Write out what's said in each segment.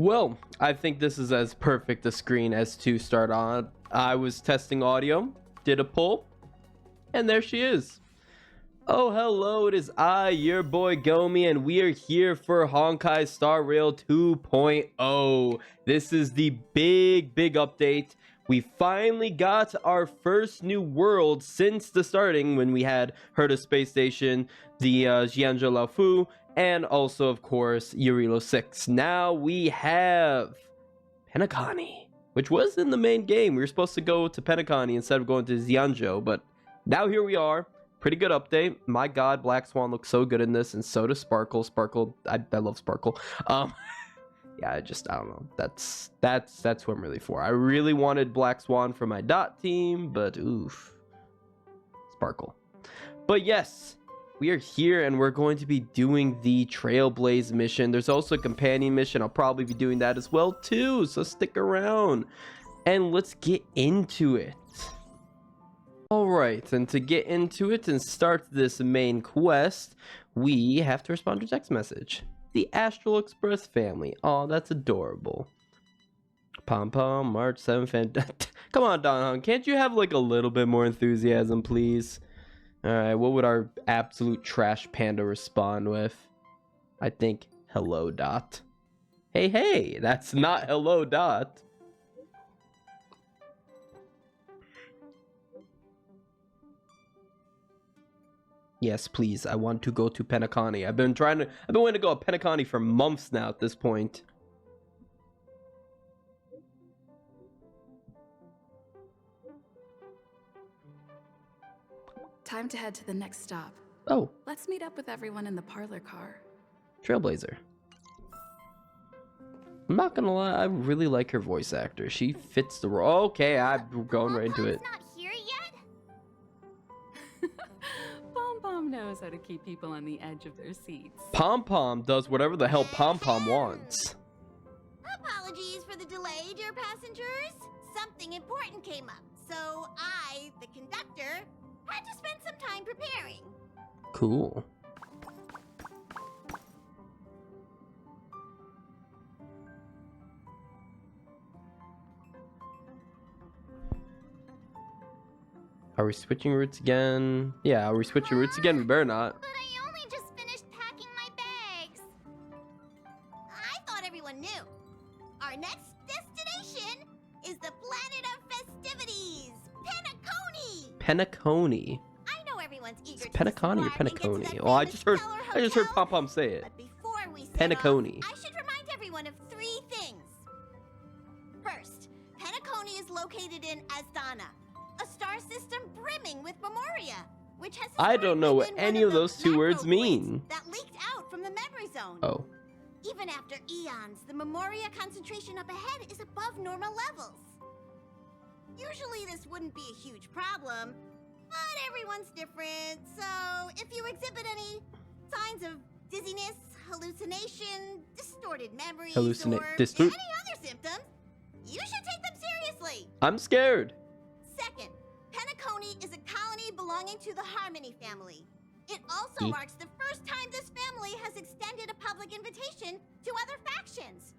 Well, I think this is as perfect a screen as to start on. I was testing audio, did a pull, and there she is. Oh, hello, it is I, your boy Gomi, and we are here for Honkai Star Rail 2.0. This is the big update. We finally got our first new world since the starting, when we had Herta Space Station, the Jianzhou Laofu, and also, of course, Yurilo 6. Now we have Penacony, which was in the main game. We were supposed to go to Penacony instead of going to Jianzhou, but now here we are. Pretty good update. My god, Black Swan looks so good in this, and so does Sparkle. I love Sparkle. Yeah, I don't know. That's who I'm really for. I really wanted Black Swan for my dot team, but oof. Sparkle. But yes, we are here and we're going to be doing the Trailblaze mission. There's also a companion mission. I'll probably be doing that as well too, so stick around. And let's get into it. Alright, and to get into it and start this main quest, we have to respond to a text message. The Astral Express family. Oh, that's adorable. Pom Pom, March 7th. Come on, Don Hung. Can't you have like a little bit more enthusiasm, please? Alright, what would our absolute trash panda respond with? I think, hello, Dot. Hey, that's not hello, Dot. Yes, please. I want to go to Penacony. I've been wanting to go to Penacony for months now at this point. Time to head to the next stop. Oh. Let's meet up with everyone in the parlor car. Trailblazer. I'm not gonna lie, I really like her voice actor. She fits the role. Okay, I'm going right into it. Not here yet? Pom Pom knows how to keep people on the edge of their seats. Pom Pom does whatever the hell Pom Pom wants. Apologies for the delay, dear passengers. Something important came up, so I, the conductor, had to spend some time preparing. Cool. Are we switching routes again? Yeah, are we switching routes again? We better not. But I only just finished packing my bags. I thought everyone knew. Our next destination is the planet of festivities, Penacony. Penacony. I know everyone's eager to Penacony or describe and get to Penacony? that Well, I famous just heard Stellar Pom Hotel. Pom say it. But before we set Penacony. off, I should remind everyone of three things. First, Penacony is located in Asdana, a star system brimming with Memoria, which has I don't know what historically been any one of the those two words macro mean. points that leaked out from the memory zone. Oh. Even after eons, the Memoria concentration up ahead is above normal levels. Usually this wouldn't be a huge problem, but everyone's different, so if you exhibit any signs of dizziness, hallucination, distorted memories, or any other symptoms, you should take them seriously. I'm scared. Second, Penacony is a colony belonging to the Harmony family. It also marks the first time this family has extended a public invitation to other factions.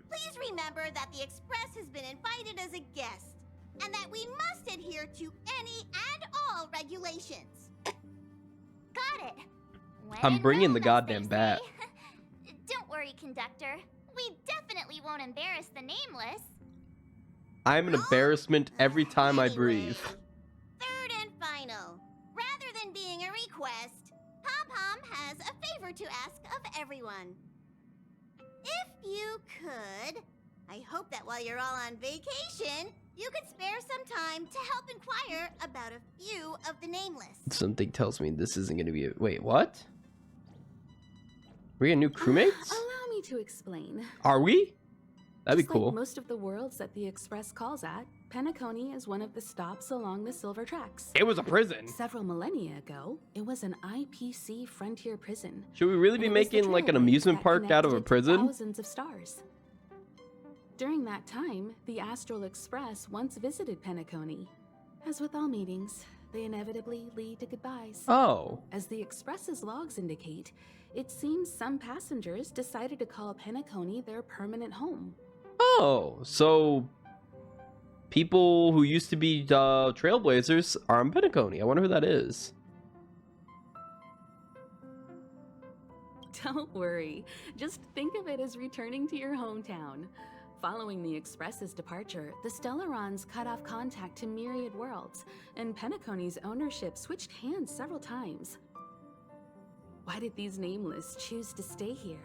Please remember that the Express has been invited as a guest, and that we must adhere to any and all regulations. Got it. When I'm in bringing Rome, the as goddamn they bat. say. Don't worry, conductor. We definitely won't embarrass the nameless. I'm an embarrassment every time I breathe. Third and final. Rather than being a request, Pom Pom has a favor to ask of everyone. If you could, I hope that while you're all on vacation, you could spare some time to help inquire about a few of the nameless. Something tells me this isn't going to be a... Wait, what? We got new crewmates? Allow me to explain. Are we? That'd be Just cool. like most of the worlds that the Express calls at, Penacony is one of the stops along the Silver Tracks. It was a prison. Several millennia ago, it was an IPC frontier prison. Should we really And be it was the making like an trailways amusement that park out of a connected prison? Thousands of stars. During that time, the Astral Express once visited Penacony. As with all meetings, they inevitably lead to goodbyes. Oh. As the Express's logs indicate, It seems some passengers decided to call Penacony their permanent home. Oh, so people who used to be trailblazers are in Penacony. I wonder who that is. Don't worry. Just think of it as returning to your hometown. Following the Express's departure, the Stellarons cut off contact to Myriad Worlds, and Penacony's ownership switched hands several times. Why did these Nameless choose to stay here?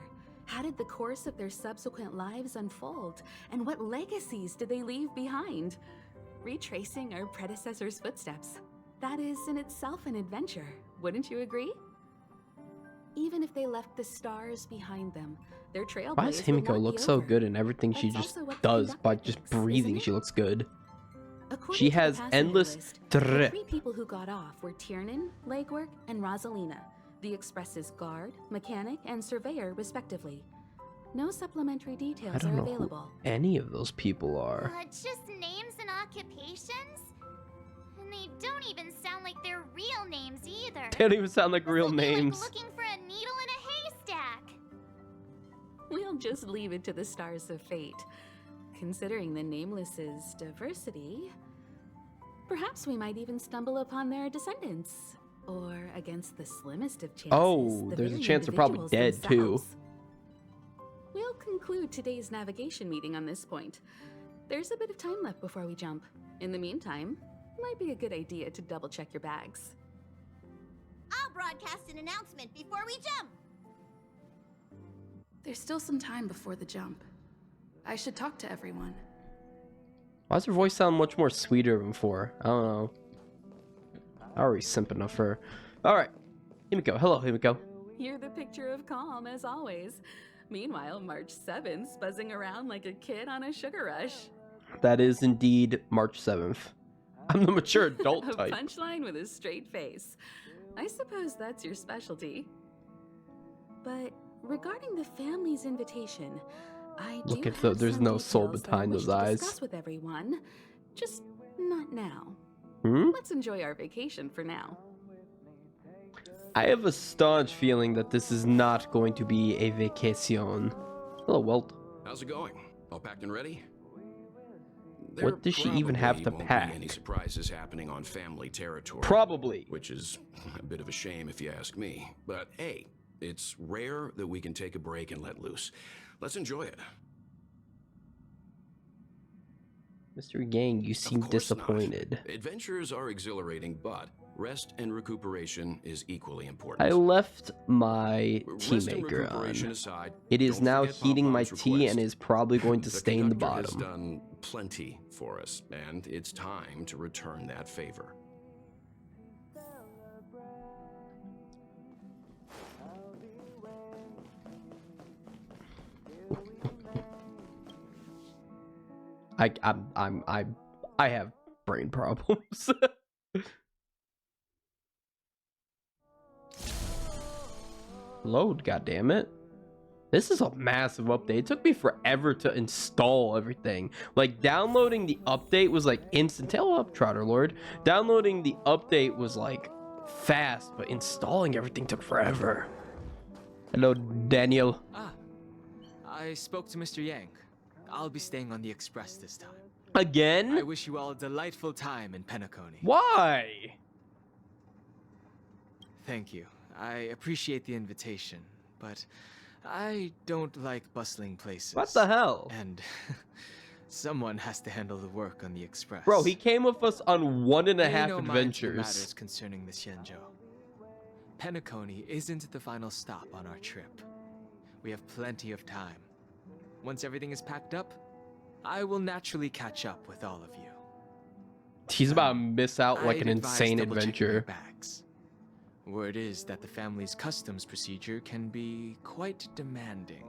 How did the course of their subsequent lives unfold? And what legacies did they leave behind? Retracing our predecessors' footsteps. That is in itself an adventure, wouldn't you agree? Even if they left the stars behind them, their trailblaze Why does would Himiko not look be so over. good in everything she That's just also what the does by conductor just thinks, isn't breathing? it? She looks good. According She to the has passenger endless list, the drip. 3 people who got off were Tiernan, Legwork, and Rosalina, the Express's guard, mechanic, and surveyor, respectively. No supplementary I details don't are know who available. any of those people are. Just names and occupations? And they don't even sound like their real names either. They don't even sound like real This will be names. like looking for a needle in a haystack. We'll just leave it to the stars of fate. Considering the Nameless's diversity, perhaps we might even stumble upon their descendants. Or against the slimmest of chances, Oh, the there's a very chance they're probably individuals dead, too. themselves. We'll conclude today's navigation meeting on this point. There's a bit of time left before we jump. In the meantime, it might be a good idea to double check your bags. I'll broadcast an announcement before we jump. There's still some time before the jump. I should talk to everyone. Why does her voice sound much more sweeter than before? I don't know. I already simp enough for her. Alright. Himiko. Hello, Himiko. You're the picture of calm, as always. Meanwhile, March 7th's buzzing around like a kid on a sugar rush. That is indeed March 7th. I'm the mature A adult type. punchline with a straight face. I suppose that's your specialty. But regarding the family's invitation, I do Look, if have there's some no soul details that I behind wish those to eyes. discuss with everyone. Just not now. Hmm? Let's enjoy our vacation for now. I have a staunch feeling that this is not going to be a vacation. Hello, Walt. How's it going? All packed and ready? What does she even have to There probably won't pack? be any surprises happening on family territory. Probably. Which is a bit of a shame if you ask me. But hey, it's rare that we can take a break and let loose. Let's enjoy it. Mr. Yang, you Of seem course not. disappointed. Adventures are exhilarating, but rest and recuperation is equally important. I left my Rest tea and maker recuperation on. aside, It is don't now forget heating my Pop-Pop's tea and request. is probably going to The stain the conductor has bottom. done plenty for us, and it's time to return that favor. I have brain problems. Load, goddammit. This is a massive update. It took me forever to install everything. Like, downloading the update was like instant. Tail up, Trotter Lord. Downloading the update was like fast, but installing everything took forever. Hello, Daniel. I spoke to Mr. Yang. I'll be staying on the Express this time. Again? I wish you all a delightful time in Penacony. Why? Thank you. I appreciate the invitation, but I don't like bustling places. What the hell? And someone has to handle the work on the Express. Bro, he came with us on 1.5 Pay no mind to the adventures. matters concerning the Xianzhou. Penacony isn't the final stop on our trip. We have plenty of time. Once everything is packed up, I will naturally catch up with all of you. He's about to miss out like I'd an advise insane double-checking your adventure. bags. Word is that the family's customs procedure can be quite demanding.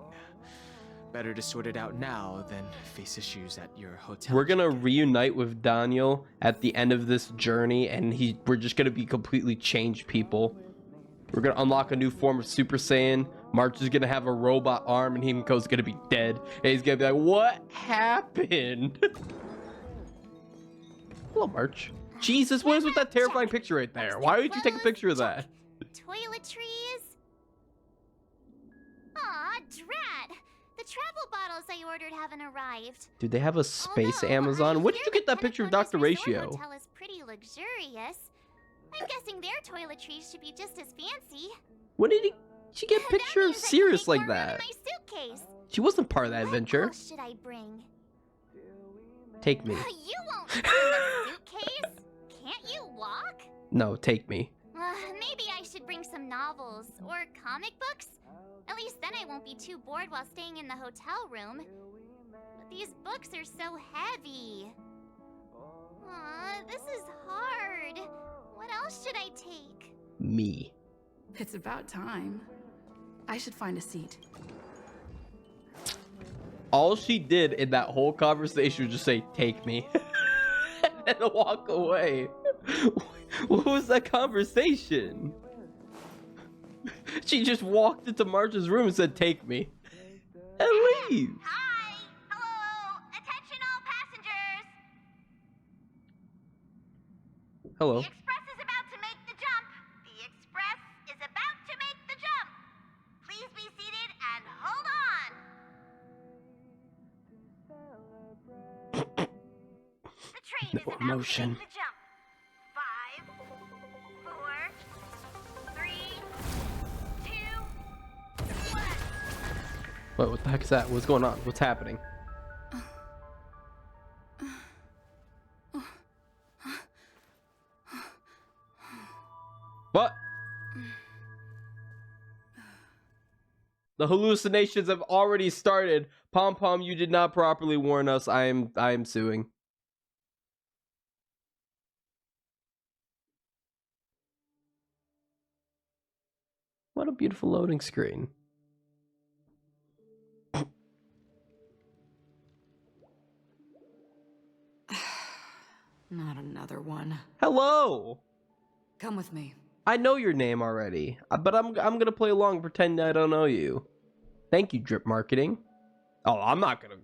Better to sort it out now than face issues at your hotel. We're gonna check-in. reunite with Daniel at the end of this journey, and we're just gonna be completely changed people. We're gonna unlock a new form of Super Saiyan. March is gonna have a robot arm, and Himiko's gonna be dead. And he's gonna be like, "What happened?" Hello, March. Jesus, what is with that terrifying picture right there? Why would you take a picture of that? Toiletries. drat! The travel bottles I ordered haven't arrived. Dude, they have a space Although, Amazon. I Where did hear you get that the picture of Penacony's Dr. resort Ratio? hotel is pretty luxurious. I'm guessing their toiletries should be just as fancy. When did she get a picture of means I can Sirius make like more room in that? my suitcase. She wasn't part of that adventure. What else should I bring? Take me. You won't fit in the suitcase. Can't you walk? No, take me. Maybe I should bring some novels or comic books. At least then I won't be too bored while staying in the hotel room. But these books are so heavy. This is hard. What else should I take? Me. It's about time. I should find a seat. All she did in that whole conversation was just say, take me. And then walk away. What was that conversation? She just walked into March's room and said, take me. And leave. Hi! Hello! Attention all passengers! Hello. The express is about to make the jump. The express is about to make the jump. Please be seated and hold on. The train is about emotion. to make the jump. 5, 4, 3, 2, 1. What the heck is that? What's going on? What's happening? What? The hallucinations have already started. Pom Pom, you did not properly warn us. I am suing. What a beautiful loading screen. Not another one. Hello. Come with me. I know your name already, but I'm gonna play along and pretend I don't know you. Thank you, drip marketing. Oh, I'm not gonna.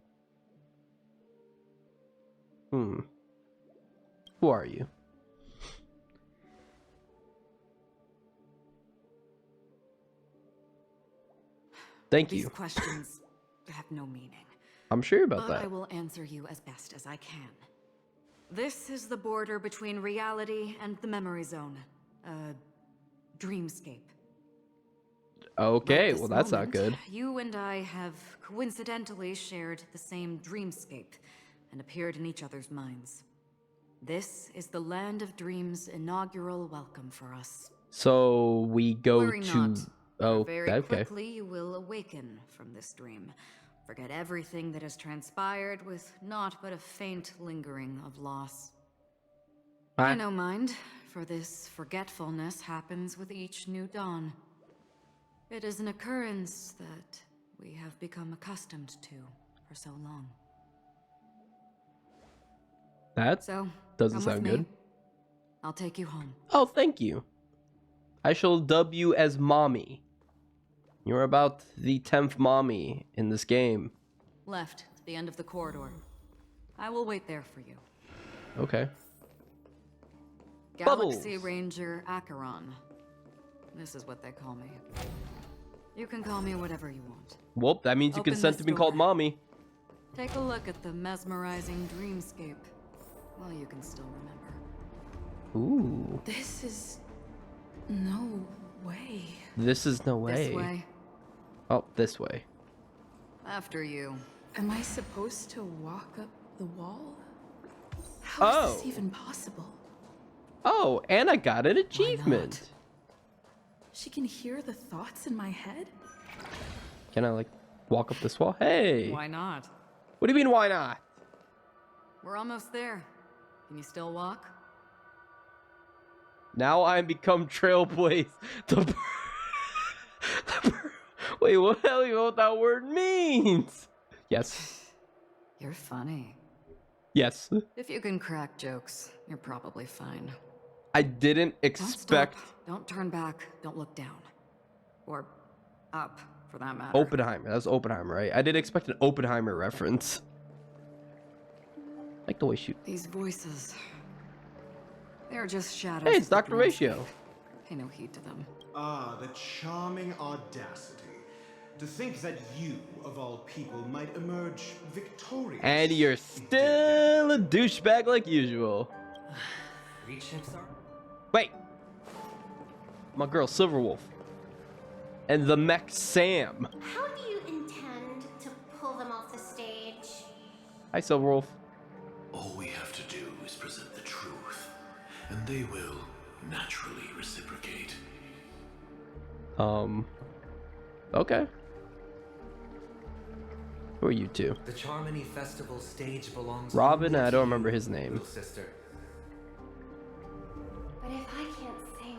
Who are you? Thank These you. questions have no meaning. I'm sure about But I that. will answer you as best as I can. This is the border between reality and the memory zone. Dreamscape. Okay, But well this that's not moment, good. You and I have coincidentally shared the same dreamscape and appeared in each other's minds. This is the Land of Dreams' inaugural welcome for us. So we go Worry to. not. Oh, Very okay. quickly you will awaken from this dream. Forget everything that has transpired with naught but a faint lingering of loss. I no mind, for this forgetfulness happens with each new dawn. It is an occurrence that we have become accustomed to for so long. That So, doesn't come with sound me. good. I'll take you home. Oh, thank you. I shall dub you as Mommy. You're about the 10th Mommy in this game. Left, at the end of the corridor. I will wait there for you. Okay. Galaxy Bubbles. Ranger Acheron. This is what they call me. You can call me whatever you want. Well, that means you Open consent this to be called door. Mommy. Take a look at the mesmerizing dreamscape. Well, you can still remember. Ooh. This is... no way. This is no way. This way. Oh, this way. After you. Am I supposed to walk up the wall? How is this Oh. even possible? Oh, and I got an achievement. She can hear the thoughts in my head? Can I, like, walk up this wall? Hey. Why not? What do you mean, why not? We're almost there. Can you still walk? Now I become Trailblaze. Wait, what the hell you know what that word means? Yes. You're funny. Yes. If you can crack jokes, you're probably fine. I didn't Don't expect stop. Don't turn back. Don't look down. Or up, for that matter. Oppenheimer. That was Oppenheimer, right? I didn't expect an Oppenheimer reference. Like the way she... These voices. They're just shadows. Hey, it's of the Dr. Ratio. dreamscape. Pay no heed to them. Ah, the charming audacity. To think that you, of all people, might emerge victorious. And you're still a douchebag like usual. Free chips are? Wait. My girl Silverwolf. And the mech Sam. How do you intend to pull them off the stage? Hi, Silverwolf. All we have to do is present the truth, and they will naturally reciprocate. Okay. Who are you two? The Charmony Festival stage belongs Robin, only I to don't you, remember his name. little sister. But if I can't sing,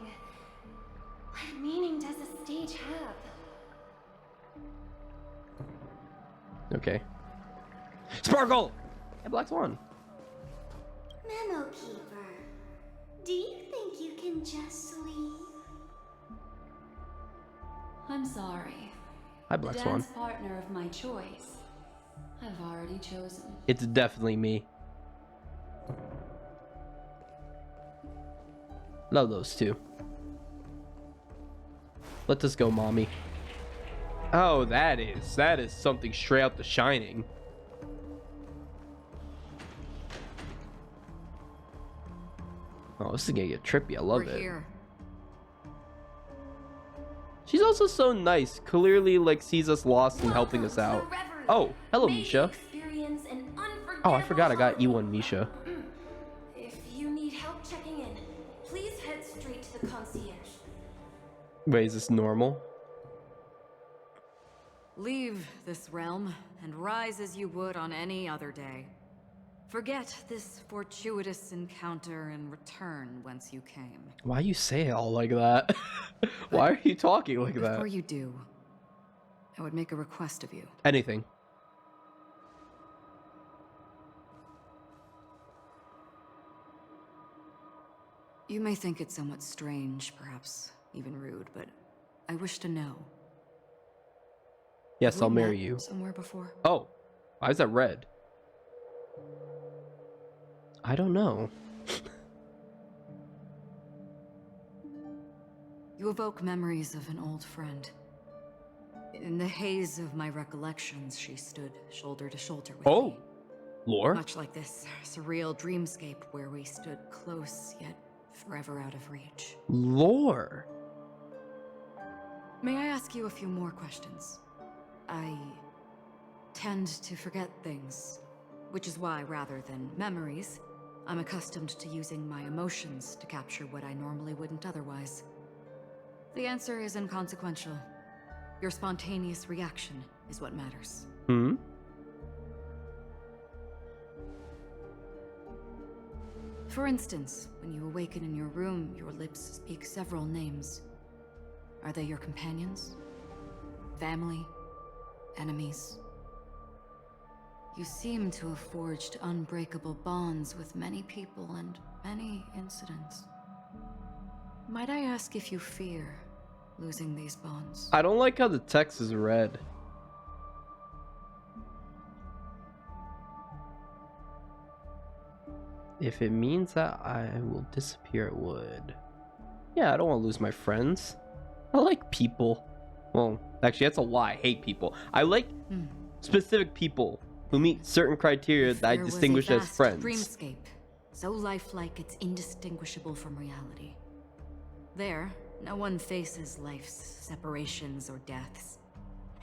what meaning does the stage have? Okay. Sparkle! And Black Swan. Memo Keeper, do you think you can just leave? I'm sorry. Hi, Black Swan. Dance partner of my choice. I've already chosen. It's definitely me. Love those two. Let us go, mommy. Oh, that is something straight out The Shining. Oh, this is gonna get trippy. I love it. Here. She's also so nice. Clearly, like, sees us lost and helping us out. Oh, hello, Misha. Oh, I forgot I got E1 Misha. If you need help checking in, please head straight to the concierge. Wait, is this normal? Leave this realm and rise as you would on any other day. Forget this fortuitous encounter and return whence you came. Why you say it all like that? Why are you talking like that? Before you do, I would make a request of you. Anything. You may think it somewhat strange, perhaps even rude, but I wish to know. Yes, Have I'll we marry met you. somewhere before? Oh, why is that red? I don't know. You evoke memories of an old friend. In the haze of my recollections, she stood shoulder to shoulder with me. Lore? Much like this surreal dreamscape where we stood close, yet forever out of reach. Lore? May I ask you a few more questions? I tend to forget things, which is why, rather than memories, I'm accustomed to using my emotions to capture what I normally wouldn't otherwise. The answer is inconsequential. Your spontaneous reaction is what matters. Hmm? For instance, when you awaken in your room, your lips speak several names. Are they your companions? Family? Enemies? You seem to have forged unbreakable bonds with many people and many incidents. Might I ask if you fear losing these bonds? I don't like how the text is red. If it means that I will disappear, it would. Yeah, I don't want to lose my friends. I like people. Well, actually, that's a lie. I hate people. I like specific people who meet certain criteria that I distinguish as friends. Dreamscape, so lifelike it's indistinguishable from reality. There, no one faces life's separations or deaths.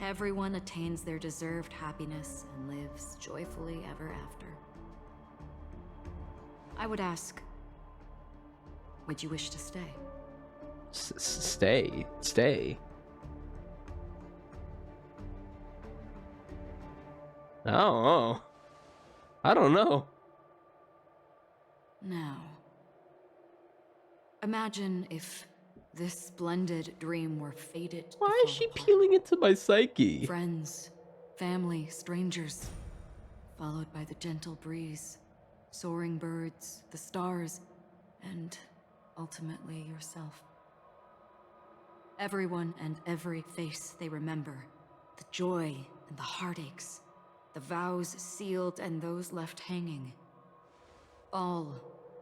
Everyone attains their deserved happiness and lives joyfully ever after. I would ask, would you wish to stay? Stay. Oh, I don't know. Now, imagine if this splendid dream were fated to Why is fall she apart. peeling into my psyche? Friends, family, strangers, followed by the gentle breeze, soaring birds, the stars, and ultimately yourself. Everyone and every face they remember, the joy and the heartaches, the vows sealed and those left hanging, all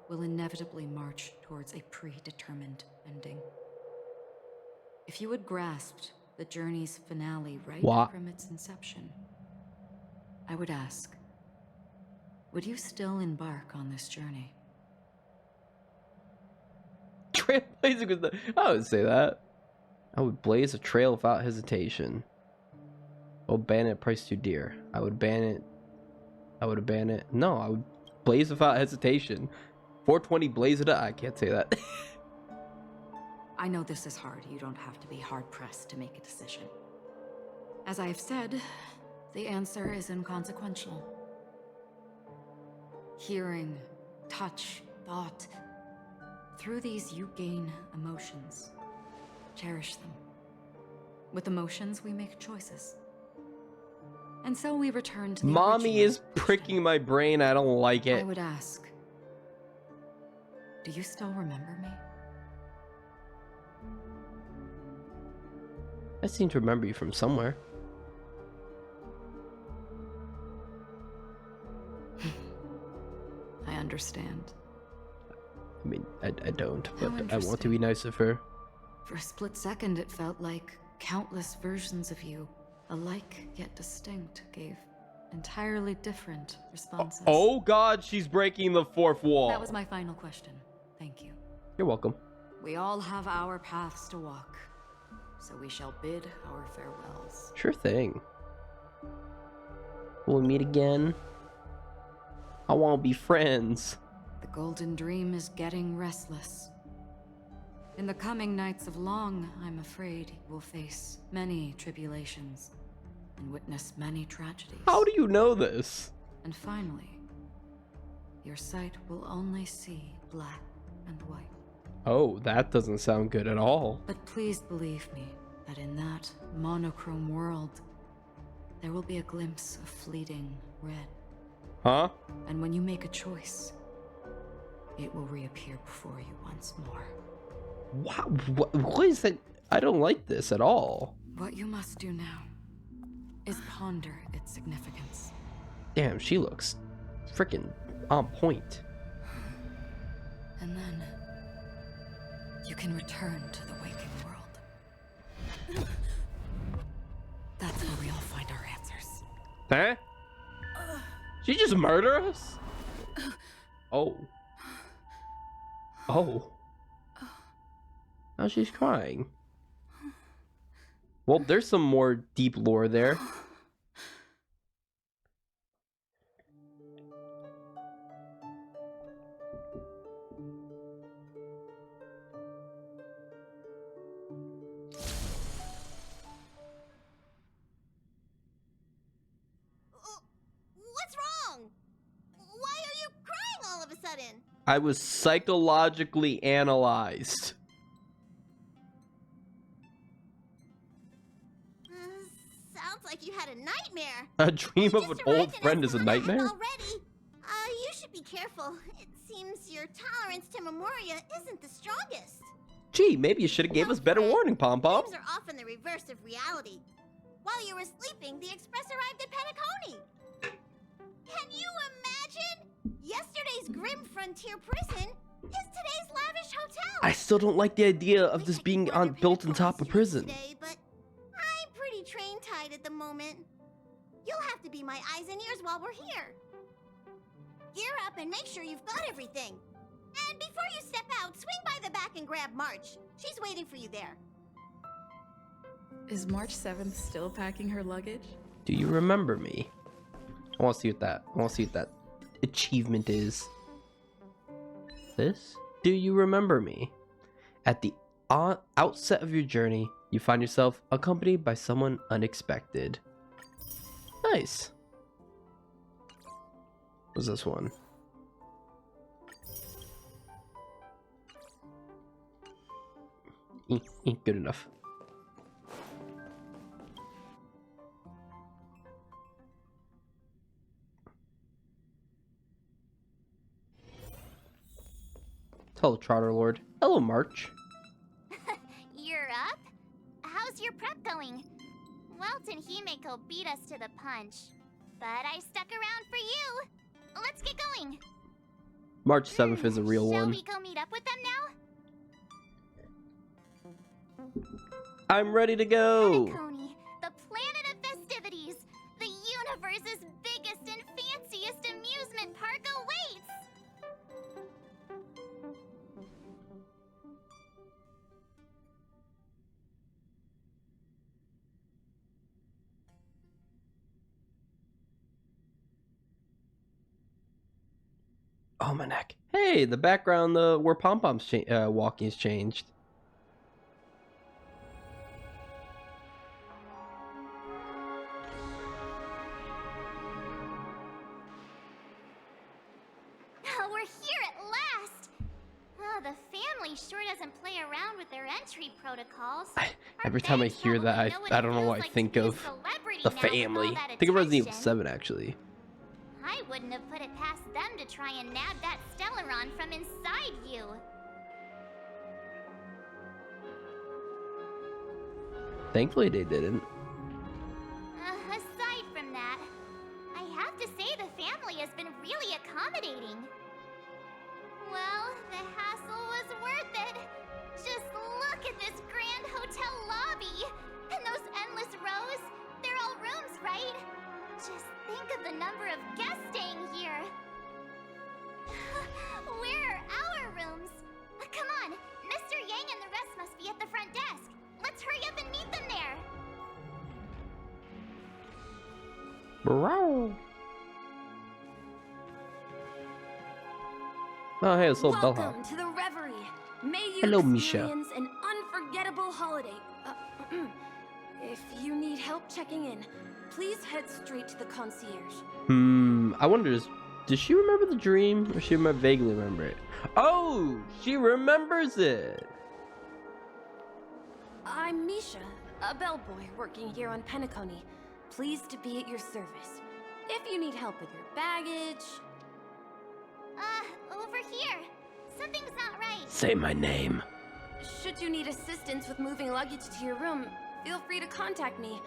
will inevitably march towards a predetermined ending. If you had grasped the journey's finale right What? from its inception, I would ask, would you still embark on this journey? Trailblazing with the... I would say that. I would blaze a trail without hesitation. Oh, ban it, price too dear. I would ban it. I would ban it. No, I would blaze without hesitation. 420 blaze it up. I can't say that. I know this is hard. You don't have to be hard-pressed to make a decision. As I have said, the answer is inconsequential. Hearing, touch, thought. Through these, you gain emotions. Cherish them. With emotions, we make choices. And so we return to the Mommy original is pricking my brain. I don't like I it. would ask, do you still remember me? I seem to remember you from somewhere. I understand. I mean, I don't, How but I want to be nice of her. For a split second, it felt like countless versions of you, alike yet distinct, gave entirely different responses. Oh god, she's breaking the fourth wall. That was my final question. Thank you. You're welcome. We all have our paths to walk, so we shall bid our farewells. Sure thing. Will we meet again? I want to be friends. The golden dream is getting restless. In the coming nights of Long, I'm afraid you will face many tribulations and witness many tragedies. How do you know this? And finally, your sight will only see black and white. Oh, that doesn't sound good at all. But please believe me that in that monochrome world, there will be a glimpse of fleeting red. Huh? And when you make a choice, it will reappear before you once more. Wow, what is that? I don't like this at all. What you must do now is ponder its significance. Damn, she looks freaking on point. And then you can return to the waking world. That's where we all find our answers. Huh? She just murder us? Oh. Oh. Now she's crying. Well, there's some more deep lore there. What's wrong? Why are you crying all of a sudden? I was psychologically analyzed. Sounds like you had a nightmare. A dream of an old friend is a nightmare? Already? You should be careful. It seems your tolerance to Memoria isn't the strongest. Gee, maybe you should have gave us better warning, Pom Pom. Dreams are often the reverse of reality. While you were sleeping, the express arrived at Penacony. Can you imagine? Yesterday's grim frontier prison is today's lavish hotel. I still don't like the idea of this being built on top of prison. Today, but I'm pretty train-tied at the moment. You'll have to be my eyes and ears while we're here. Gear up and make sure you've got everything. And before you step out, swing by the back and grab March. She's waiting for you there. Is March 7th still packing her luggage? Do you remember me? I want to see what that achievement is. This? Do you remember me? At the outset of your journey, you find yourself accompanied by someone unexpected. Nice. What's this one? Good enough. Hello, Trotter Lord. Hello, March. You're up? How's your prep going? Welt and Himeko beat us to the punch, but I stuck around for you. Let's get going. March 7th is a real Shall one. we go meet up with them now? I'm ready to go. Penacony, the planet of festivities. The universe's biggest and fanciest amusement park awaits. Oh, my neck. Hey, the background where Pom Pom's walking has changed. Oh, we're here at last. Oh, the family sure doesn't play around with their entry protocols. Every time I hear that, I don't know why I think of the family. I think of Resident Evil 7, actually. I wouldn't have put it past them to try and nab that Stellaron from inside you. Thankfully, they didn't. Aside from that, I have to say the family has been really accommodating. Well, the hassle was worth it. Just look at this grand hotel lobby. And those endless rows. They're all rooms, right? Just think of the number of guests staying here. Where are our rooms? Come on, Mr. Yang and the rest must be at the front desk. Let's hurry up and meet them there. Bro. Oh, hey, it's little Bellhop. Welcome to the Reverie. May you Hello, Misha. experience an unforgettable holiday. If you need help checking in, please head straight to the concierge. I wonder, does she remember the dream, or she might vaguely remember it? Oh, she remembers it. I'm Misha, a bellboy working here on Penacony. Pleased to be at your service. If you need help with your baggage... Over here. Something's not right. Say my name. Should you need assistance with moving luggage to your room, feel free to contact me.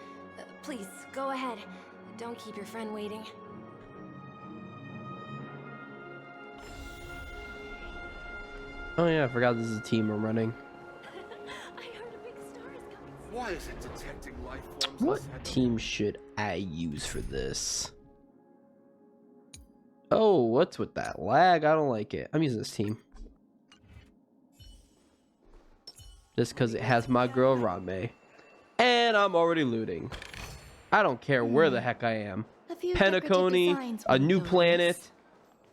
Please, go ahead. Don't keep your friend waiting. Oh yeah, I forgot this is a team we're running. I heard a big star is coming. Why is it detecting life forms? What team should I use for this? Oh, what's with that lag? I don't like it. I'm using this team. Just because it has my girl Ranmei. And I'm already looting. I don't care where the heck I am. Penacony, a new planet,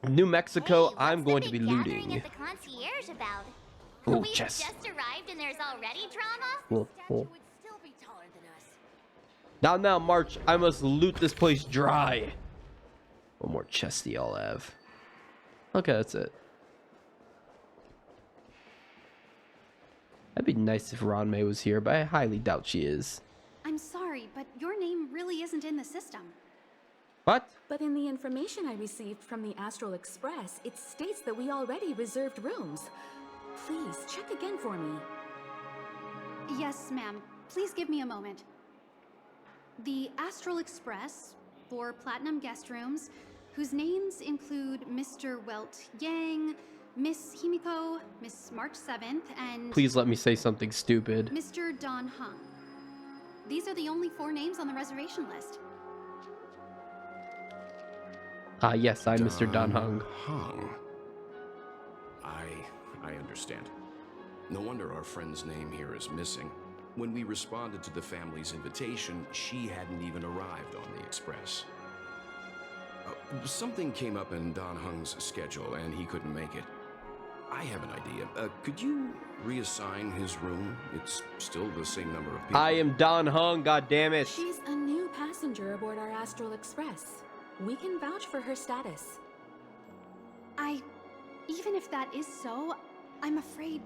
New Mexico, I'm going to be looting. At the concierge about. Oh, We've chest. just arrived and there's already drama? Now, March, I must loot this place dry. One more chest do y'all have? Okay, that's it. That'd be nice if Ranmei was here, but I highly doubt she is. I'm sorry, but your name really isn't in the system. What? But in the information I received from the Astral Express, it states that we already reserved rooms. Please, check again for me. Yes, ma'am. Please give me a moment. The Astral Express, for Platinum guest rooms, whose names include Mr. Welt Yang, Miss Himiko, Miss March 7th, and... Please let me say something stupid. Mr. Don Hung. These are the only 4 names on the reservation list. Yes, I'm Mr. Don Hung. I understand. No wonder our friend's name here is missing. When we responded to the family's invitation, she hadn't even arrived on the express. Something came up in Don Hung's schedule, and he couldn't make it. I have an idea. Could you reassign his room? It's still the same number of people. I am Don Hung, goddammit. She's a new passenger aboard our Astral Express. We can vouch for her status. Even if that is so, I'm afraid...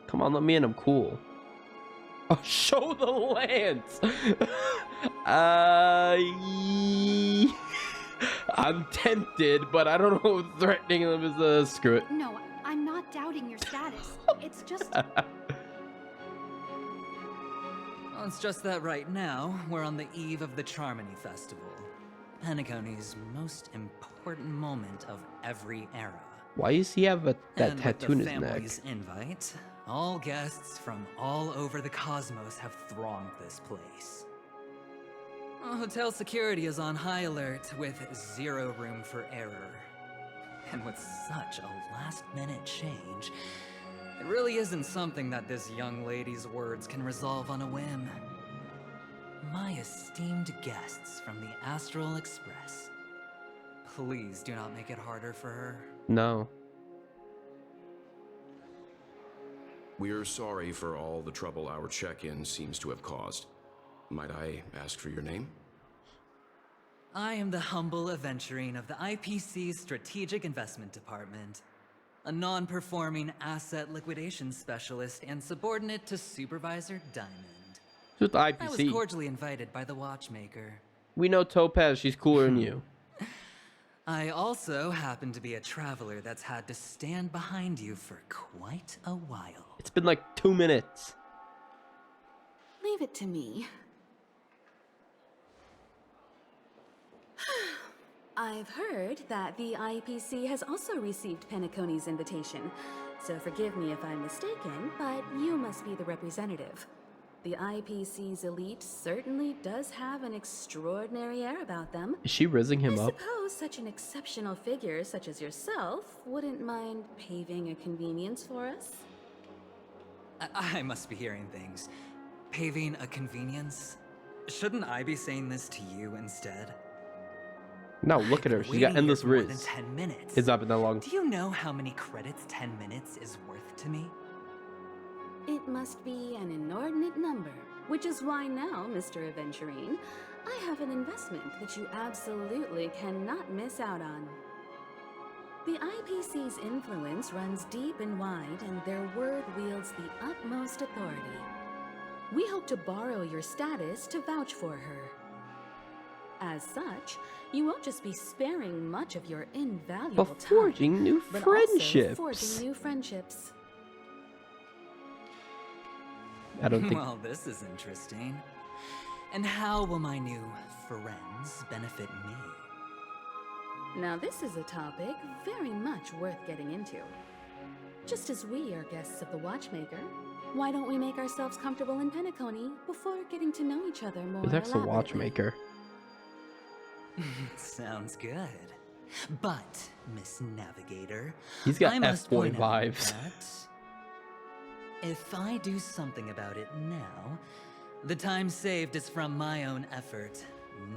Come on, let me in, I'm cool. Oh, show the lands! I'm tempted, but I don't know if threatening them is screw it. No, I'm not doubting your status. It's just... Well, it's just that right now, we're on the eve of the Charmony Festival. Penacony's most important moment of every era. Why does he have that and tattoo in with his the neck? family's invite, All guests from all over the cosmos have thronged this place. Hotel security is on high alert with zero room for error. And with such a last-minute change, it really isn't something that this young lady's words can resolve on a whim. My esteemed guests from the Astral Express, please do not make it harder for her. No. We're sorry for all the trouble our check-in seems to have caused. Might I ask for your name? I am the humble aventurine of the IPC's Strategic Investment Department, a non-performing asset liquidation specialist and subordinate to Supervisor Diamond. Who's the IPC? I was cordially invited by the watchmaker. We know Topaz, she's cooler than you. I also happen to be a traveler that's had to stand behind you for quite a while. It's been like 2 minutes. Leave it to me. I've heard that the IPC has also received Penacony's invitation, so forgive me if I'm mistaken, but you must be the representative. The IPC's elite certainly does have an extraordinary air about them. Is she rizzing him up? I suppose such an exceptional figure such as yourself wouldn't mind paving a convenience for us? I must be hearing things. Paving a convenience? Shouldn't I be saying this to you instead? No, look at her. She's got endless more than riz. 10 minutes. It's not been that long. Do you know how many credits 10 minutes is worth to me? It must be an inordinate number, which is why now, Mr. Aventurine, I have an investment that you absolutely cannot miss out on. The IPC's influence runs deep and wide, and their word wields the utmost authority. We hope to borrow your status to vouch for her. As such, you won't just be sparing much of your invaluable But forging time, new but friendships. also forging new friendships. I don't think. Well, this is interesting. And how will my new friends benefit me? Now this is a topic very much worth getting into. Just as we are guests of the Watchmaker, why don't we make ourselves comfortable in Penacony before getting to know each other more That's the elaborately? Watchmaker. Sounds good. But, Miss Navigator, He's got I must F-boy point out vibes. that if I do something about it now, the time saved is from my own effort,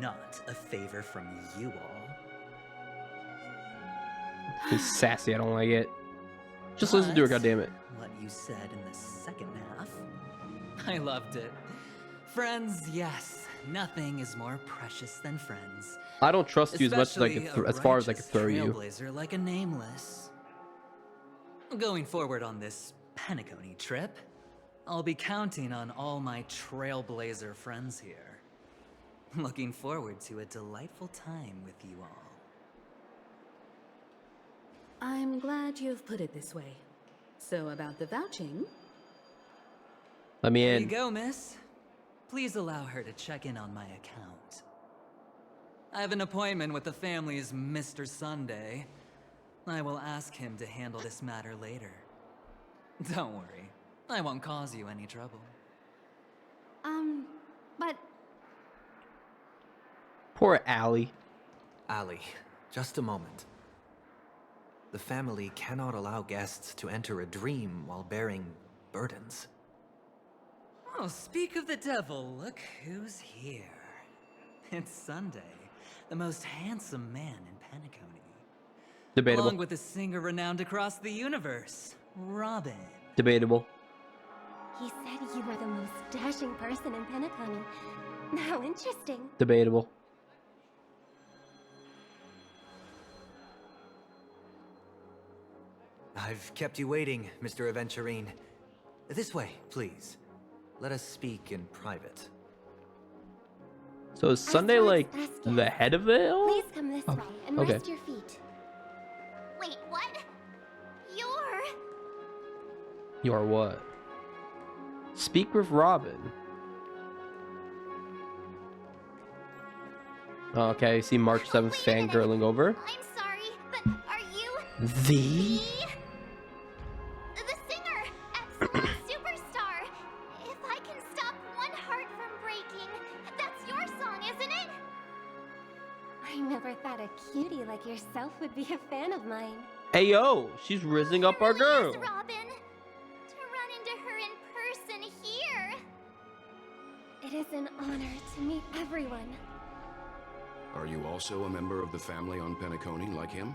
not a favor from you all. He's sassy. I don't like it. Just listen to her, goddammit. What you said in the second half, I loved it. Friends, yes. Nothing is more precious than friends. I don't trust you as much as I Especially could, a as far as I could righteous throw you. trailblazer like a Nameless. Going forward on this Penacony trip, I'll be counting on all my trailblazer friends here. Looking forward to a delightful time with you all. I'm glad you've put it this way. So about the vouching... Let me There in. you go, miss. Please allow her to check in on my account. I have an appointment with the family's Mr. Sunday. I will ask him to handle this matter later. Don't worry. I won't cause you any trouble. But Poor Allie. Allie, just a moment. The family cannot allow guests to enter a dream while bearing burdens. Oh, speak of the devil, look who's here. It's Sunday, the most handsome man in Penacony. Debatable. Along with a singer renowned across the universe, Robin. Debatable. He said you were the most dashing person in Penacony. How interesting. Debatable. I've kept you waiting, Mr. Aventurine. This way, please. Let us speak in private. So is Sunday like the head of the hill? Please come this way and okay. rest your feet. Wait, what? You're what? Speak with Robin. Okay, see March 7th fangirling over. I'm sorry, but are you The? the singer at I never thought a cutie like yourself would be a fan of mine. Ayo, she's rizzing up our girl. Robin, to run into her in person here. It is an honor to meet everyone. Are you also a member of the family on Penacony like him?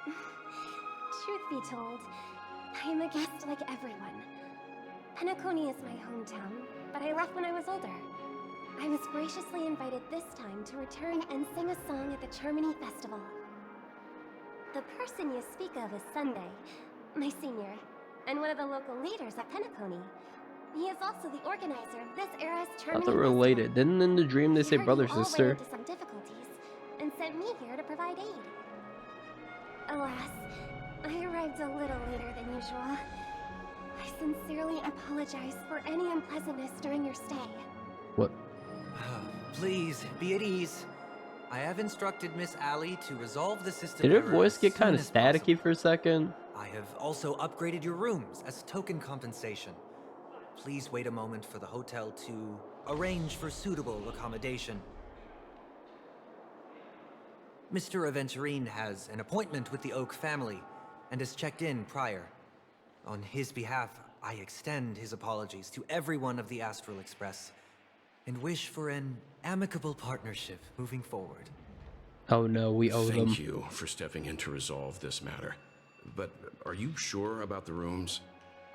Truth be told, I am a guest like everyone. Penacony is my hometown, but I left when I was older. I was graciously invited this time to return and sing a song at the Charmony Festival. The person you speak of is Sunday, my senior, and one of the local leaders at Penacony. He is also the organizer of this era's Charmony Thought they were related. Didn't in the dream they say brother sister? Into some difficulties and sent me here to provide aid. Alas, I arrived a little later than usual. I sincerely apologize for any unpleasantness during your stay. What? Please, be at ease. I have instructed Miss Allie to resolve the system. Did her voice get kind of staticky for a second? I have also upgraded your rooms as token compensation. Please wait a moment for the hotel to arrange for suitable accommodation. Mr. Aventurine has an appointment with the Oak family and has checked in prior. On his behalf, I extend his apologies to everyone of the Astral Express and wish for an amicable partnership moving forward. Oh no, we owe them. Thank you for stepping in to resolve this matter. But are you sure about the rooms?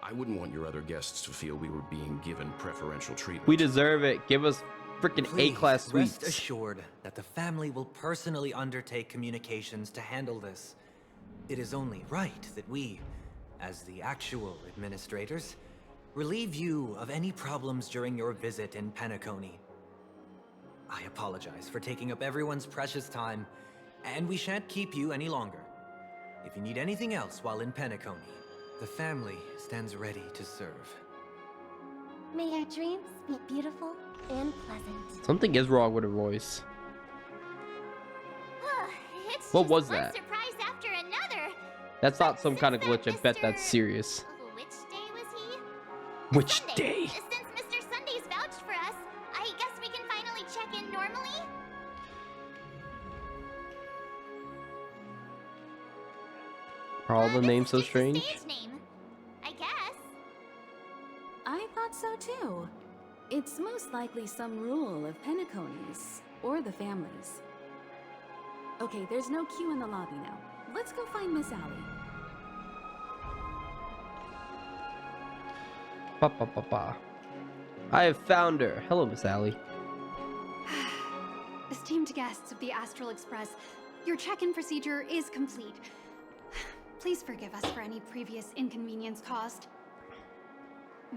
I wouldn't want your other guests to feel we were being given preferential treatment. We deserve it. Give us freaking A-class suites. Rest assured that the family will personally undertake communications to handle this. It is only right that we, as the actual administrators, relieve you of any problems during your visit in Penacony. I apologize for taking up everyone's precious time, and we shan't keep you any longer. If you need anything else while in Penacony, the family stands ready to serve. May your dreams be beautiful and pleasant. Something is wrong with her voice. It's What just was one that? surprise after another. That's not some kind of glitch. I bet that's serious. Which day was he? Which Sunday. day? Since Mr. Sunday's vouched for us, I guess we can finally check in normally? Are all the names so strange? Stage name, I guess. I thought so too. It's most likely some rule of Penacony's, or the family's. Okay, there's no queue in the lobby now. Let's go find Miss Allie. Ba ba ba ba. I have found her. Hello, Miss Allie. Esteemed guests of the Astral Express, your check-in procedure is complete. Please forgive us for any previous inconvenience caused.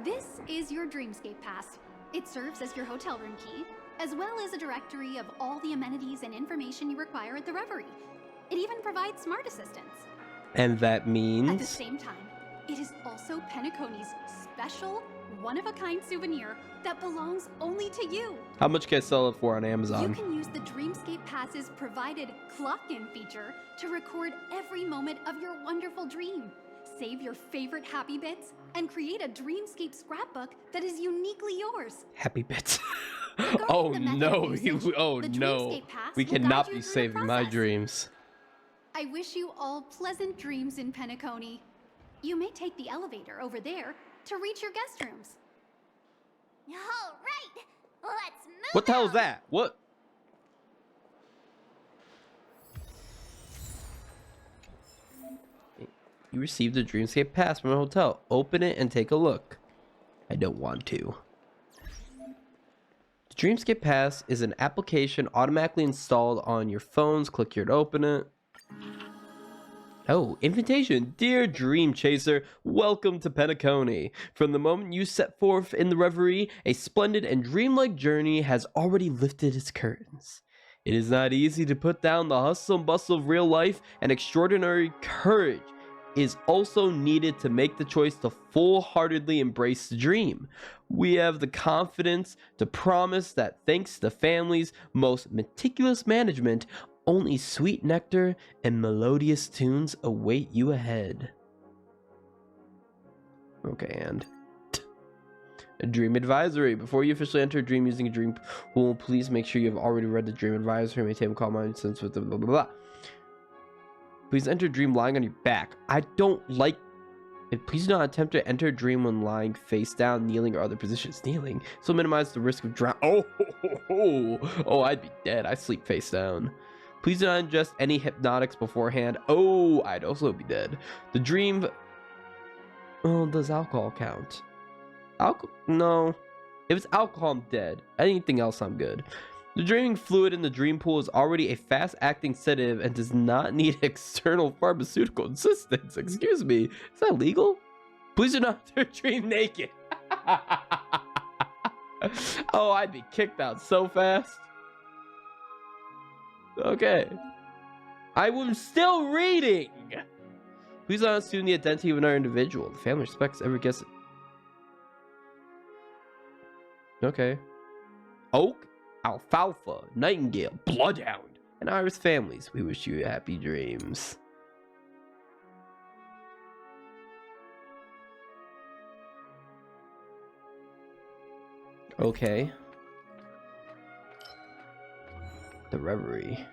This is your Dreamscape Pass. It serves as your hotel room key, as well as a directory of all the amenities and information you require at the Reverie. It even provides smart assistance. And that means? At the same time, it is also Penacony's special, one-of-a-kind souvenir that belongs only to you. How much can I sell it for on Amazon? You can use the Dreamscape Pass's provided clock-in feature to record every moment of your wonderful dream. Save your favorite happy bits and create a Dreamscape scrapbook that is uniquely yours. Happy bits. Oh no, oh no. We cannot be saving my dreams. I wish you all pleasant dreams in Penacony. You may take the elevator over there to reach your guest rooms. All right, let's move. What the hell is that? What? You received a Dreamscape Pass from a hotel. Open it and take a look. I don't want to. The Dreamscape Pass is an application automatically installed on your phones. Click here to open it. Oh, invitation. Dear Dream Chaser, welcome to Penacony. From the moment you set forth in the Reverie, a splendid and dreamlike journey has already lifted its curtains. It is not easy to put down the hustle and bustle of real life, and extraordinary courage is also needed to make the choice to full-heartedly embrace the dream. We have the confidence to promise that thanks to the family's most meticulous management, only sweet nectar and melodious tunes await you ahead. Okay, and A dream advisory. Before you officially enter a dream using a dream pool, please make sure you have already read the dream advisory. Maintain calm mind sense with the blah blah blah. Please enter a dream lying on your back. I don't like it. Please do not attempt to enter a dream when lying face down, kneeling, or other positions. Kneeling. So minimize the risk of drown. Oh, I'd be dead. I sleep face down. Please do not ingest any hypnotics beforehand. Oh, I'd also be dead. The dream. Oh, does alcohol count? No. If it's alcohol, I'm dead. Anything else, I'm good. The dreaming fluid in the dream pool is already a fast-acting sedative and does not need external pharmaceutical assistance. Excuse me. Is that legal? Please do not dream naked. Oh, I'd be kicked out so fast. Okay. I was still reading. Please do not assume the identity of another individual. The family respects every guess. Okay. Oak, Alfalfa, Nightingale, Bloodhound, and Iris families. We wish you happy dreams. Okay. The Reverie.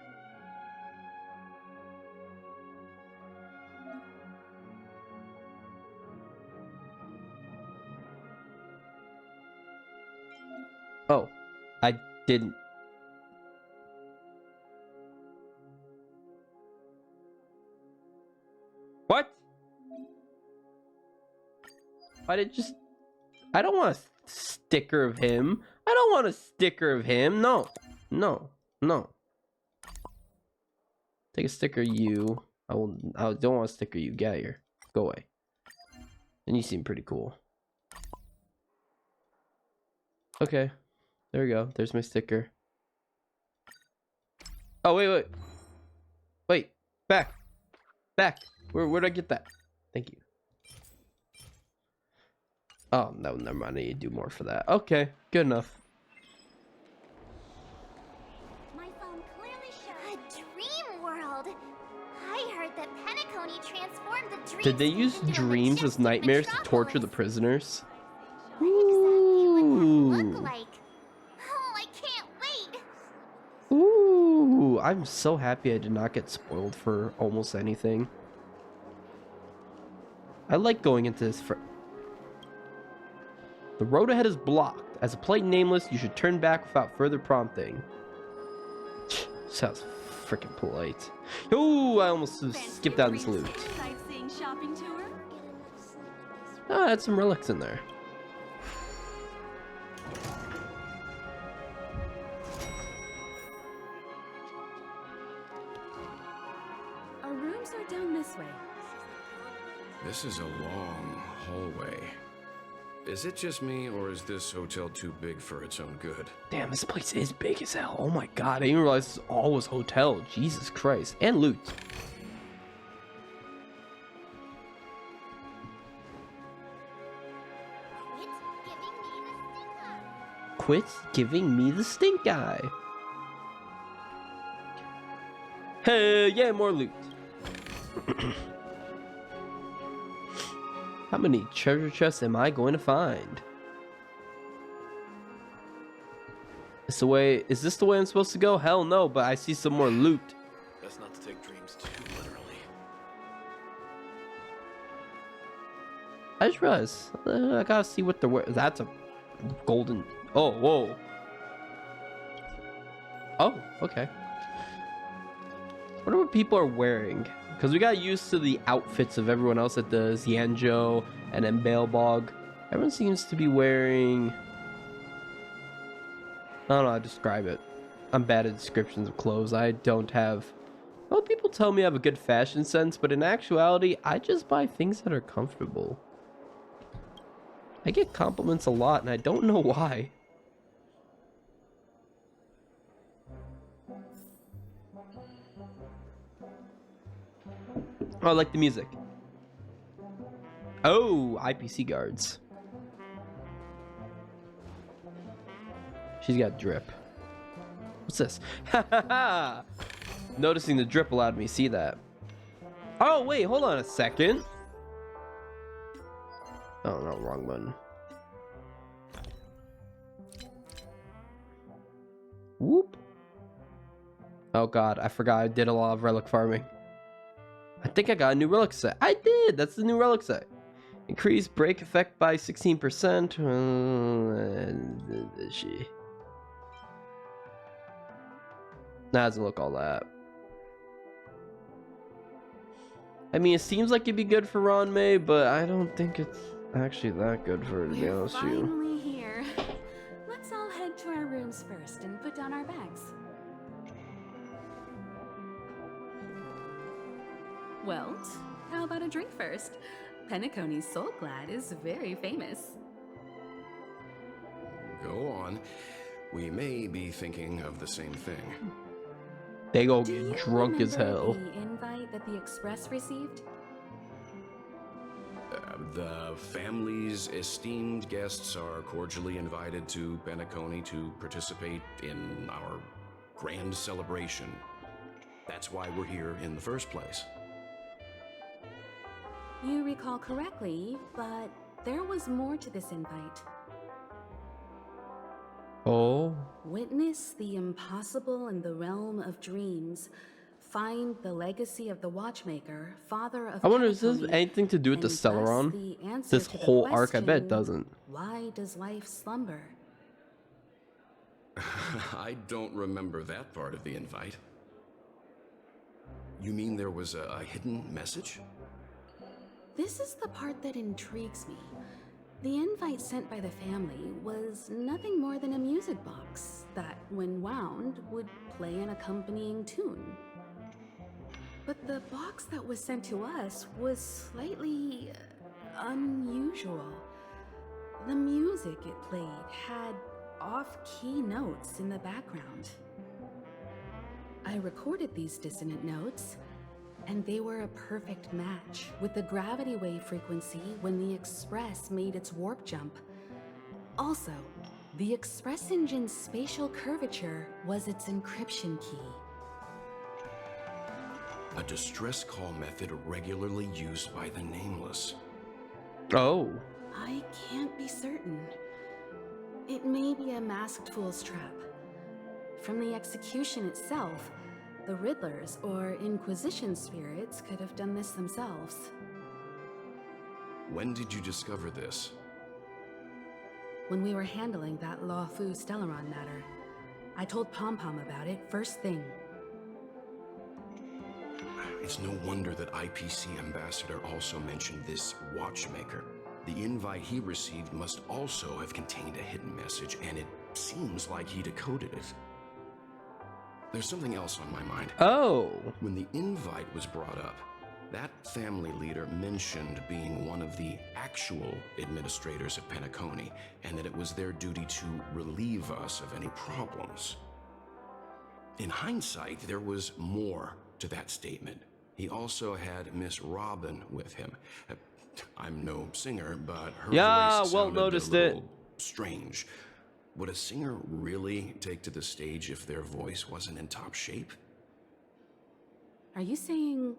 Oh, I didn't. What? I did just. I don't want a sticker of him. I don't want a sticker of him. No. No. No. Take a sticker, you. I don't want a sticker, you. Get out of here. Go away. And you seem pretty cool. Okay. There we go. There's my sticker. Oh, wait. Wait. Back. Back. Where'd I get that? Thank you. Oh, no, never mind. I need to do more for that. Okay. Good enough. My phone clearly showed a dream world. I heard that Penacony transformed the dreams. Did they use dreams as nightmares to torture the prisoners? What exactly would that look like? Oh, I can't wait! Ooh, I'm so happy I did not get spoiled for almost anything. I like going into this for... The road ahead is blocked. As a polite nameless, you should turn back without further prompting. Sounds freaking polite. Ooh, I almost skipped out this loot. Oh, I had some relics in there. Our rooms are down this way. This is a long hallway. Is it just me, or is this hotel too big for its own good? Damn, this place is big as hell. Oh my god, I didn't realize this all was hotel. Jesus Christ. And loot. Quit giving me the stink eye. Hey, yeah, more loot. How many treasure chests am I going to find? Is this the way I'm supposed to go? Hell no, but I see some more loot. Best not to take dreams too literally. I just realized I gotta see what they're wearing. That's a golden. Oh, whoa. Oh, okay. I wonder what people are wearing. Because we got used to the outfits of everyone else at the Xianzhou and then Balebog. Everyone seems to be wearing... I don't know how to describe it. I'm bad at descriptions of clothes. I don't have... Well, people tell me I have a good fashion sense, but in actuality, I just buy things that are comfortable. I get compliments a lot, and I don't know why. Oh, I like the music. Oh, IPC guards. She's got drip. What's this? Ha ha ha! Noticing the drip allowed me to see that. Oh, wait, hold on a second. Oh, no, wrong button. Whoop. Oh god, I forgot I did a lot of relic farming. I think I got a new relic set. I did! That's the new relic set. Increase break effect by 16%. That doesn't look all that. I mean, it seems like it'd be good for Ron May, but I don't think it's actually that good for it, to be honest with you. Finally here. Let's all head to our rooms first and put down our bags. Well, how about a drink first? Penacony's Soul Glad is very famous. Go on. We may be thinking of the same thing. They go get drunk as hell. The invite that the Express received? The family's esteemed guests are cordially invited to Penacony to participate in our grand celebration. That's why we're here in the first place. You recall correctly, but there was more to this invite. Oh. Witness the impossible in the realm of dreams. Find the legacy of the Watchmaker, father of I wonder if this has Penacony, anything to do with the and thus Stellaron? the answer This to the whole arc, I bet it question, doesn't. Why does life slumber? I don't remember that part of the invite. You mean there was a hidden message? This is the part that intrigues me. The invite sent by the family was nothing more than a music box that, when wound, would play an accompanying tune. But the box that was sent to us was slightly unusual. The music it played had off-key notes in the background. I recorded these dissonant notes, and they were a perfect match with the gravity wave frequency when the Express made its warp jump. Also, the Express engine's spatial curvature was its encryption key. A distress call method regularly used by the Nameless. Oh. I can't be certain. It may be a masked fool's trap. From the execution itself, the Riddlers or Inquisition spirits could have done this themselves. When did you discover this? When we were handling that Lawfu Stellaron matter, I told Pom Pom about it first thing. It's no wonder that IPC Ambassador also mentioned this Watchmaker. The invite he received must also have contained a hidden message, and it seems like he decoded it. There's something else on my mind. Oh. When the invite was brought up, that family leader mentioned being one of the actual administrators of Penacony, and that it was their duty to relieve us of any problems. In hindsight, there was more to that statement. He also had Miss Robin with him. I'm no singer, but her voice sounded noticed a it. little strange. Would a singer really take to the stage if their voice wasn't in top shape? Are you saying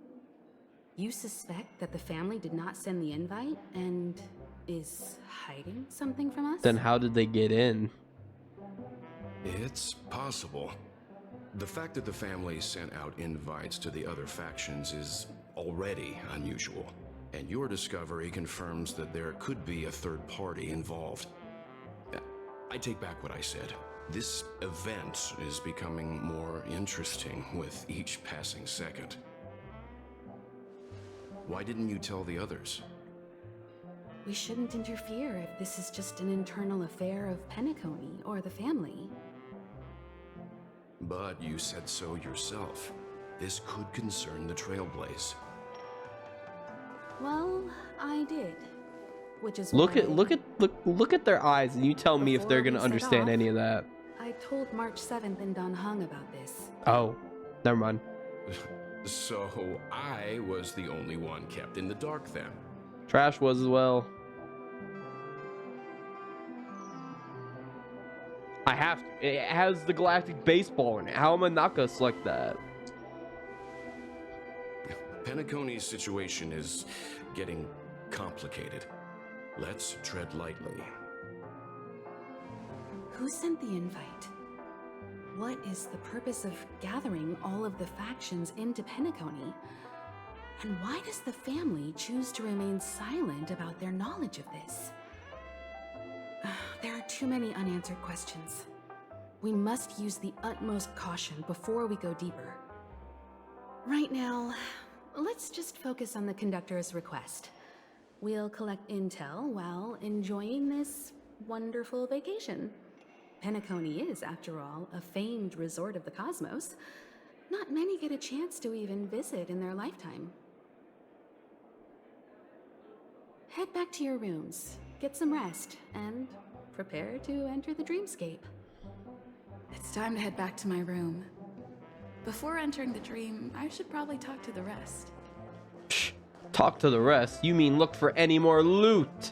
you suspect that the family did not send the invite and is hiding something from us? Then how did they get in? It's possible. The fact that the family sent out invites to the other factions is already unusual, and your discovery confirms that there could be a third party involved. I take back what I said. This event is becoming more interesting with each passing second. Why didn't you tell the others? We shouldn't interfere if this is just an internal affair of Penacony or the family. But you said so yourself. This could concern the Trailblaze. Well, I did. Which is Look why at their eyes, and you tell me if they're Before gonna we set understand off, any of that. I told March 7th and Don Hung about this. Oh, never mind. So I was the only one kept in the dark then. Trash was as well. I have to. It has the Galactic Baseball in it. How am I not gonna select that? Penacony's situation is getting complicated. Let's tread lightly. Who sent the invite? what is the purpose of gathering all of the factions into Penacony? And why does the family choose to remain silent about their knowledge of this? There are too many unanswered questions. We must use the utmost caution before we go deeper. Right now, let's just focus on the conductor's request. We'll collect intel while enjoying this wonderful vacation. Penacony is, after all, a famed resort of the cosmos. Not many get a chance to even visit in their lifetime. Head back to your rooms, get some rest, and prepare to enter the dreamscape. It's time to head back to my room. Before entering the dream, I should probably talk to the rest. Psh, talk to the rest? You mean look for any more loot?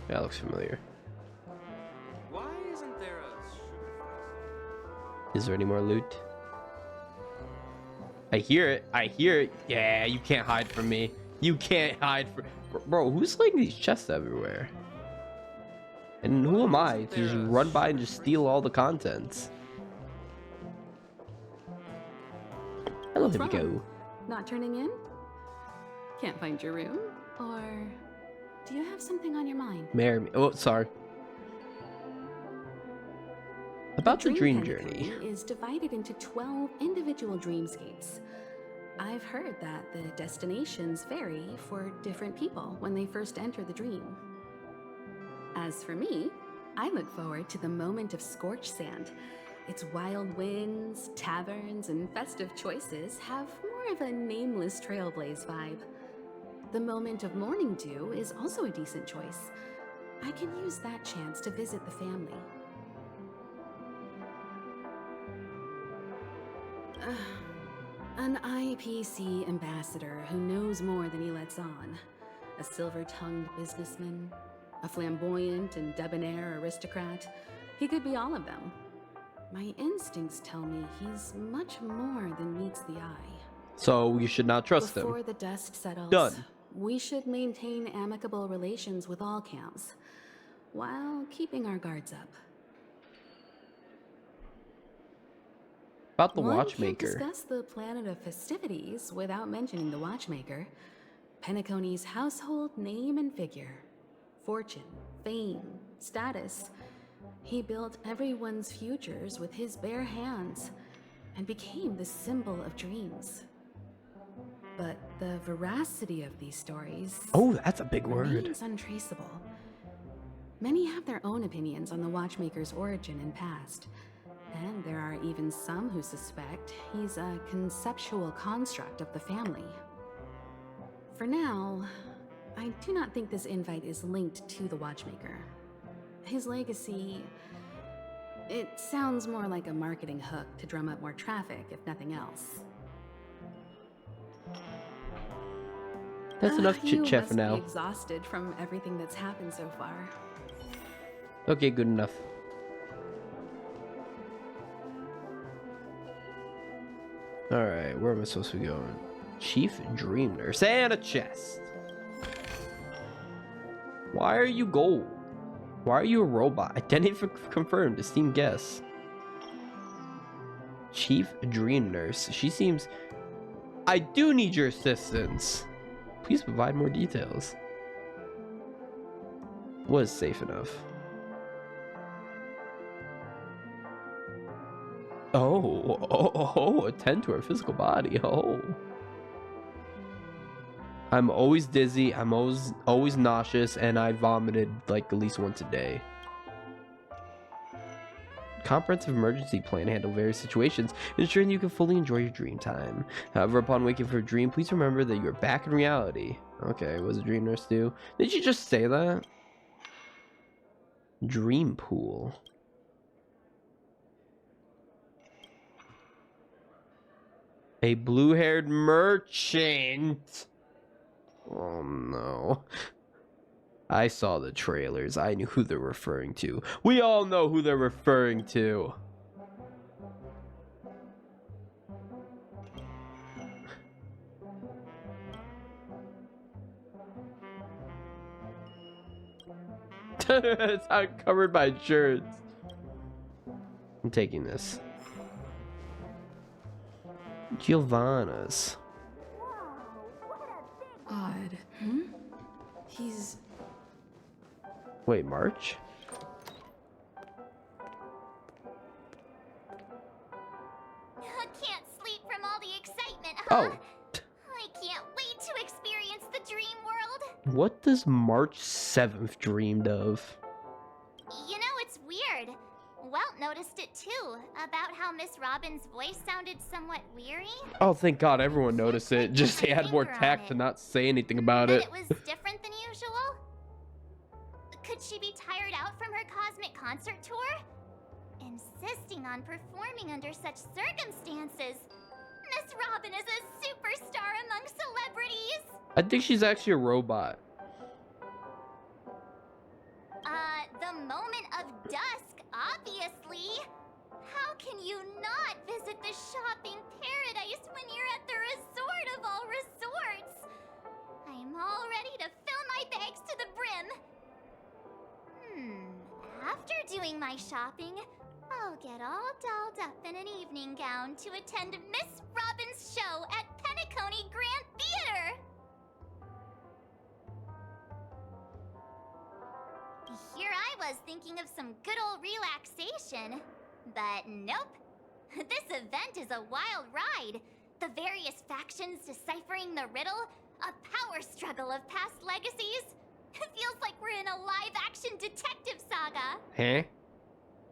That looks familiar. Why isn't there a Is there any more loot? I hear it. I hear it. Yeah, you can't hide from me. You can't hide from... Bro, who's laying these chests everywhere? And who am I to just run by and just steal all the contents? Hello, there we go. Not turning in? Can't find your room? Or do you have something on your mind? Marry me. Oh, sorry. About the dream journey. Is divided into 12 individual dreamscapes. I've heard that the destinations vary for different people when they first enter the dream. As for me, I look forward to the moment of scorched sand. Its wild winds, taverns, and festive choices have more of a nameless trailblaze vibe. The moment of morning dew is also a decent choice. I can use that chance to visit the family. An IPC ambassador who knows more than he lets on. A silver-tongued businessman. A flamboyant and debonair aristocrat. He could be all of them. My instincts tell me he's much more than meets the eye. So we should not trust him. Before the dust settles, Done. We should maintain amicable relations with all camps, while keeping our guards up. About the One watchmaker. can't discuss the planet of festivities without mentioning the watchmaker. Penacony's household name and figure. Fortune, fame, status. He built everyone's futures with his bare hands and became the symbol of dreams. But the veracity of these stories... Oh, that's a big word. ...remains untraceable. Many have their own opinions on the watchmaker's origin and past. And there are even some who suspect he's a conceptual construct of the family. For now, I do not think this invite is linked to the watchmaker. His legacy... it sounds more like a marketing hook to drum up more traffic, if nothing else. That's enough chit-chat for now. You must be exhausted from everything that's happened so far. Okay, good enough. Alright, where am I supposed to be going? Chief Dream Nurse and a chest. Why are you gold? Why are you a robot? Identity confirmed. Esteemed guest. Chief Dream Nurse. She seems... I do need your assistance. Please provide more details. Was safe enough. Oh, attend to her physical body. Oh. I'm always dizzy, I'm always nauseous, and I vomited like at least once a day. Comprehensive emergency plan handle various situations, ensuring you can fully enjoy your dream time. However, upon waking from a dream, please remember that you're back in reality. Okay, what does a dream nurse do? Did you just say that? Dream pool. A blue-haired merchant. Oh no. I saw the trailers. I knew who they're referring to. We all know who they're referring to. It's not covered by shirts. I'm taking this. Giovanna's. Odd. He's... Wait, March? Can't sleep from all the excitement, huh? Oh. I can't wait to experience the dream world. What does March 7th dreamed of? You know, it's weird. Welt noticed it too, about how Miss Robin's voice sounded somewhat weary. Oh, thank God everyone noticed it. Just he had more tact to not say anything about it. It was different than usual. Could she be tired out from her cosmic concert tour? Insisting on performing under such circumstances. Miss Robin is a superstar among celebrities. I think she's actually a robot. The moment of dusk, obviously. How can you not visit the shopping paradise when you're at the resort of all resorts? I'm all ready to fill my bags to the brim. After doing my shopping, I'll get all dolled up in an evening gown to attend Miss Robin's show at Penacony Grand Theater. Here I was thinking of some good old relaxation, but nope. This event is a wild ride. The various factions deciphering the riddle, a power struggle of past legacies. It feels like we're in a live-action detective saga. Huh?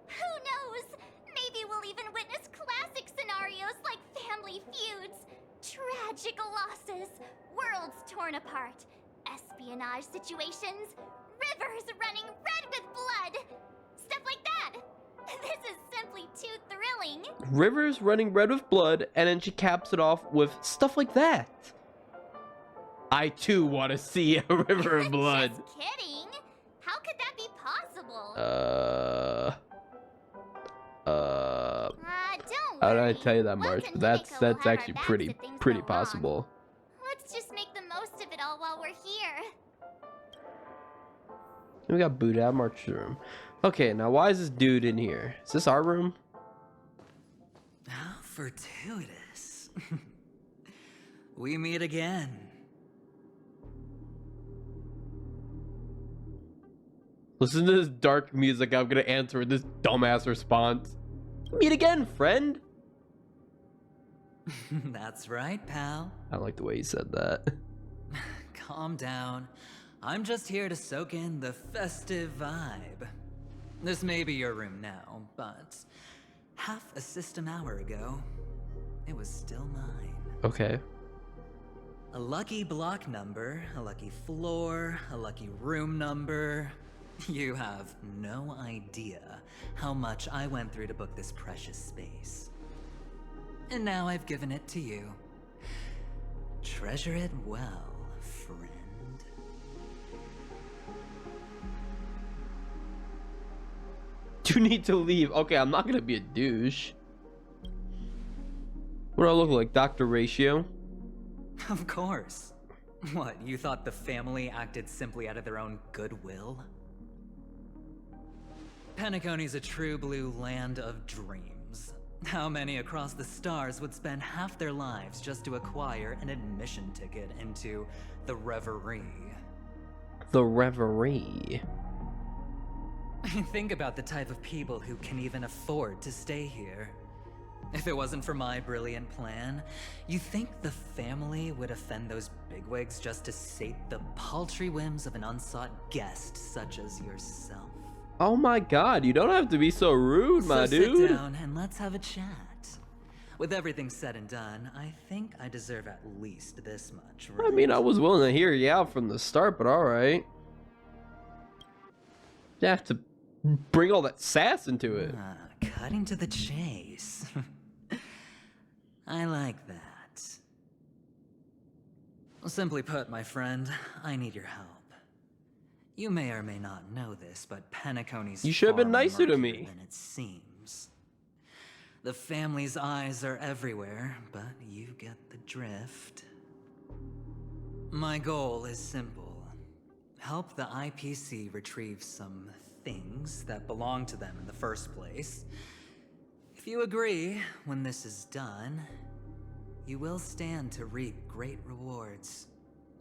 Who knows? Maybe we'll even witness classic scenarios like family feuds, tragic losses, worlds torn apart, espionage situations, rivers running red with blood, stuff like that. This is simply too thrilling. Rivers running red with blood, and then she caps it off with stuff like that. I too want to see a river of blood. Just kidding. How could that be possible? Don't How did worry. I tell you that, March? But that's actually pretty possible. Let's just make the most of it all while we're here. We got booted out of March's room. Okay, now why is this dude in here? Is this our room? How fortuitous. We meet again. Listen to this dark music. I'm gonna answer with this dumbass response. Meet again, friend. That's right, pal. I like the way you said that. Calm down. I'm just here to soak in the festive vibe. This may be your room now, but half a system hour ago, it was still mine. Okay. A lucky block number, a lucky floor, a lucky room number. You have no idea how much I went through to book this precious space. And now I've given it to you. Treasure it well, friend. You need to leave. Okay, I'm not gonna be a douche. What do I look like, Dr. Ratio? Of course. What, you thought the family acted simply out of their own goodwill? Penacony's a true blue land of dreams. How many across the stars would spend half their lives just to acquire an admission ticket into the Reverie? The Reverie. Think about the type of people who can even afford to stay here. If it wasn't for my brilliant plan, you think the family would offend those bigwigs just to sate the paltry whims of an unsought guest such as yourself? Oh my God, you don't have to be so rude, my dude. Sit down and let's have a chat. With everything said and done, I think I deserve at least this much, right? I mean, I was willing to hear you out from the start, but all right. You have to bring all that sass into it. Cutting to the chase. I like that. Simply put, my friend, I need your help. You may or may not know this, but Penacony's You should have been nicer to me. than it seems. The family's eyes are everywhere, but you get the drift. My goal is simple. Help the IPC retrieve some things that belong to them in the first place, If you agree, when this is done, you will stand to reap great rewards,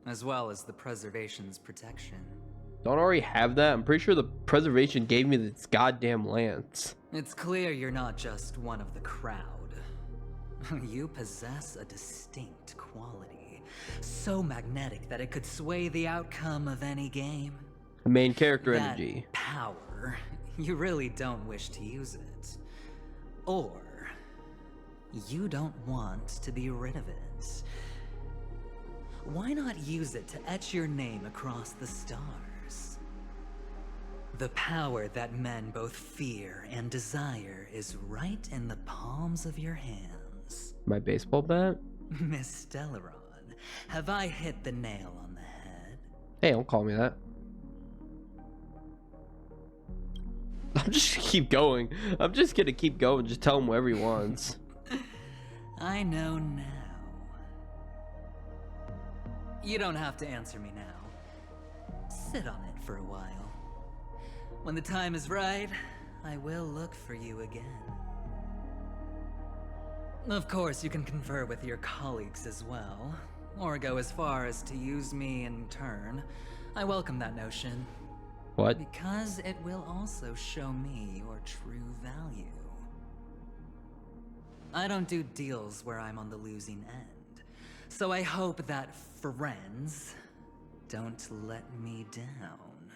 as well as the preservation's protection. Don't already have that? I'm pretty sure the preservation gave me this goddamn lance. It's clear you're not just one of the crowd. You possess a distinct quality, so magnetic that it could sway the outcome of any game. The main character That energy. power, you really don't wish to use it. Or, you don't want to be rid of it. Why not use it to etch your name across the stars? The power that men both fear and desire is right in the palms of your hands. My baseball bat? Miss Stellaron, have I hit the nail on the head? Hey, don't call me that. I'm just gonna keep going. I'm just gonna keep going. Just tell him whatever he wants. I know now. You don't have to answer me now. Sit on it for a while. When the time is right, I will look for you again. Of course, you can confer with your colleagues as well, or go as far as to use me in turn. I welcome that notion. What? Because it will also show me your true value. I don't do deals where I'm on the losing end, so I hope that friends don't let me down.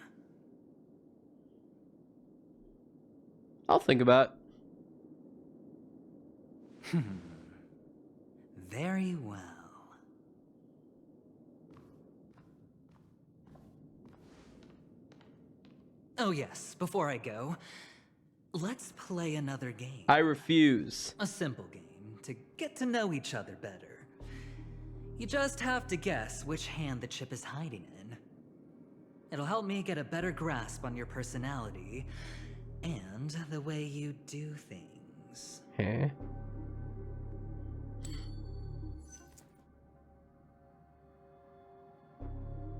I'll think about it. Very well. Oh yes, before I go, let's play another game. I refuse. A simple game to get to know each other better. You just have to guess which hand the chip is hiding in. It'll help me get a better grasp on your personality and the way you do things. Huh?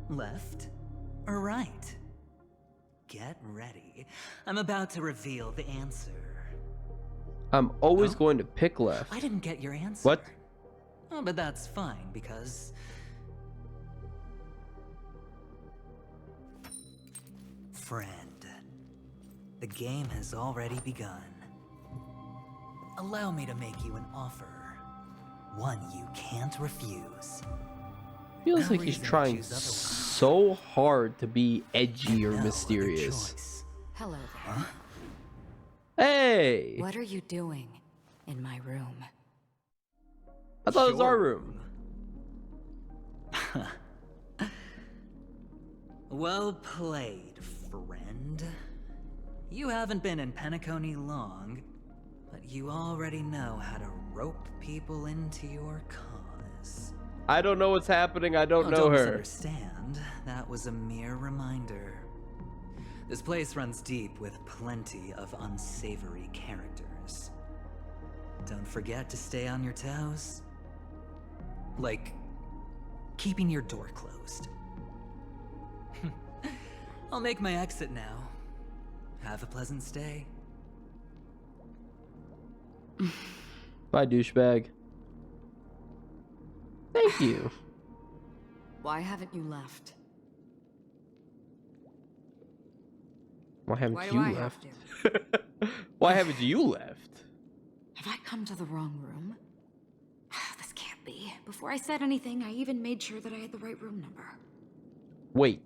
Left or right? Get ready. I'm about to reveal the answer. I'm always going to pick left. I didn't get your answer. What? Oh, but that's fine because... Friend, the game has already begun. Allow me to make you an offer. One you can't refuse. Feels No like he's reason to trying choose otherwise. so hard to be edgy or No other mysterious. choice. Hello there. Hey! What are you doing in my room? I thought it was Your our room. Well played, friend. You haven't been in Penacony long, but you already know how to rope people into your cause. I don't know what's happening. I don't know Don't her. misunderstand. That was a mere reminder. This place runs deep with plenty of unsavory characters. Don't forget to stay on your toes. Like, keeping your door closed. I'll make my exit now. Have a pleasant stay. Bye, douchebag. Thank you. Why haven't you left? Why haven't Why do you I left? have to? Why haven't you left? Have I come to the wrong room? This can't be. Before I said anything, I even made sure that I had the right room number. Wait,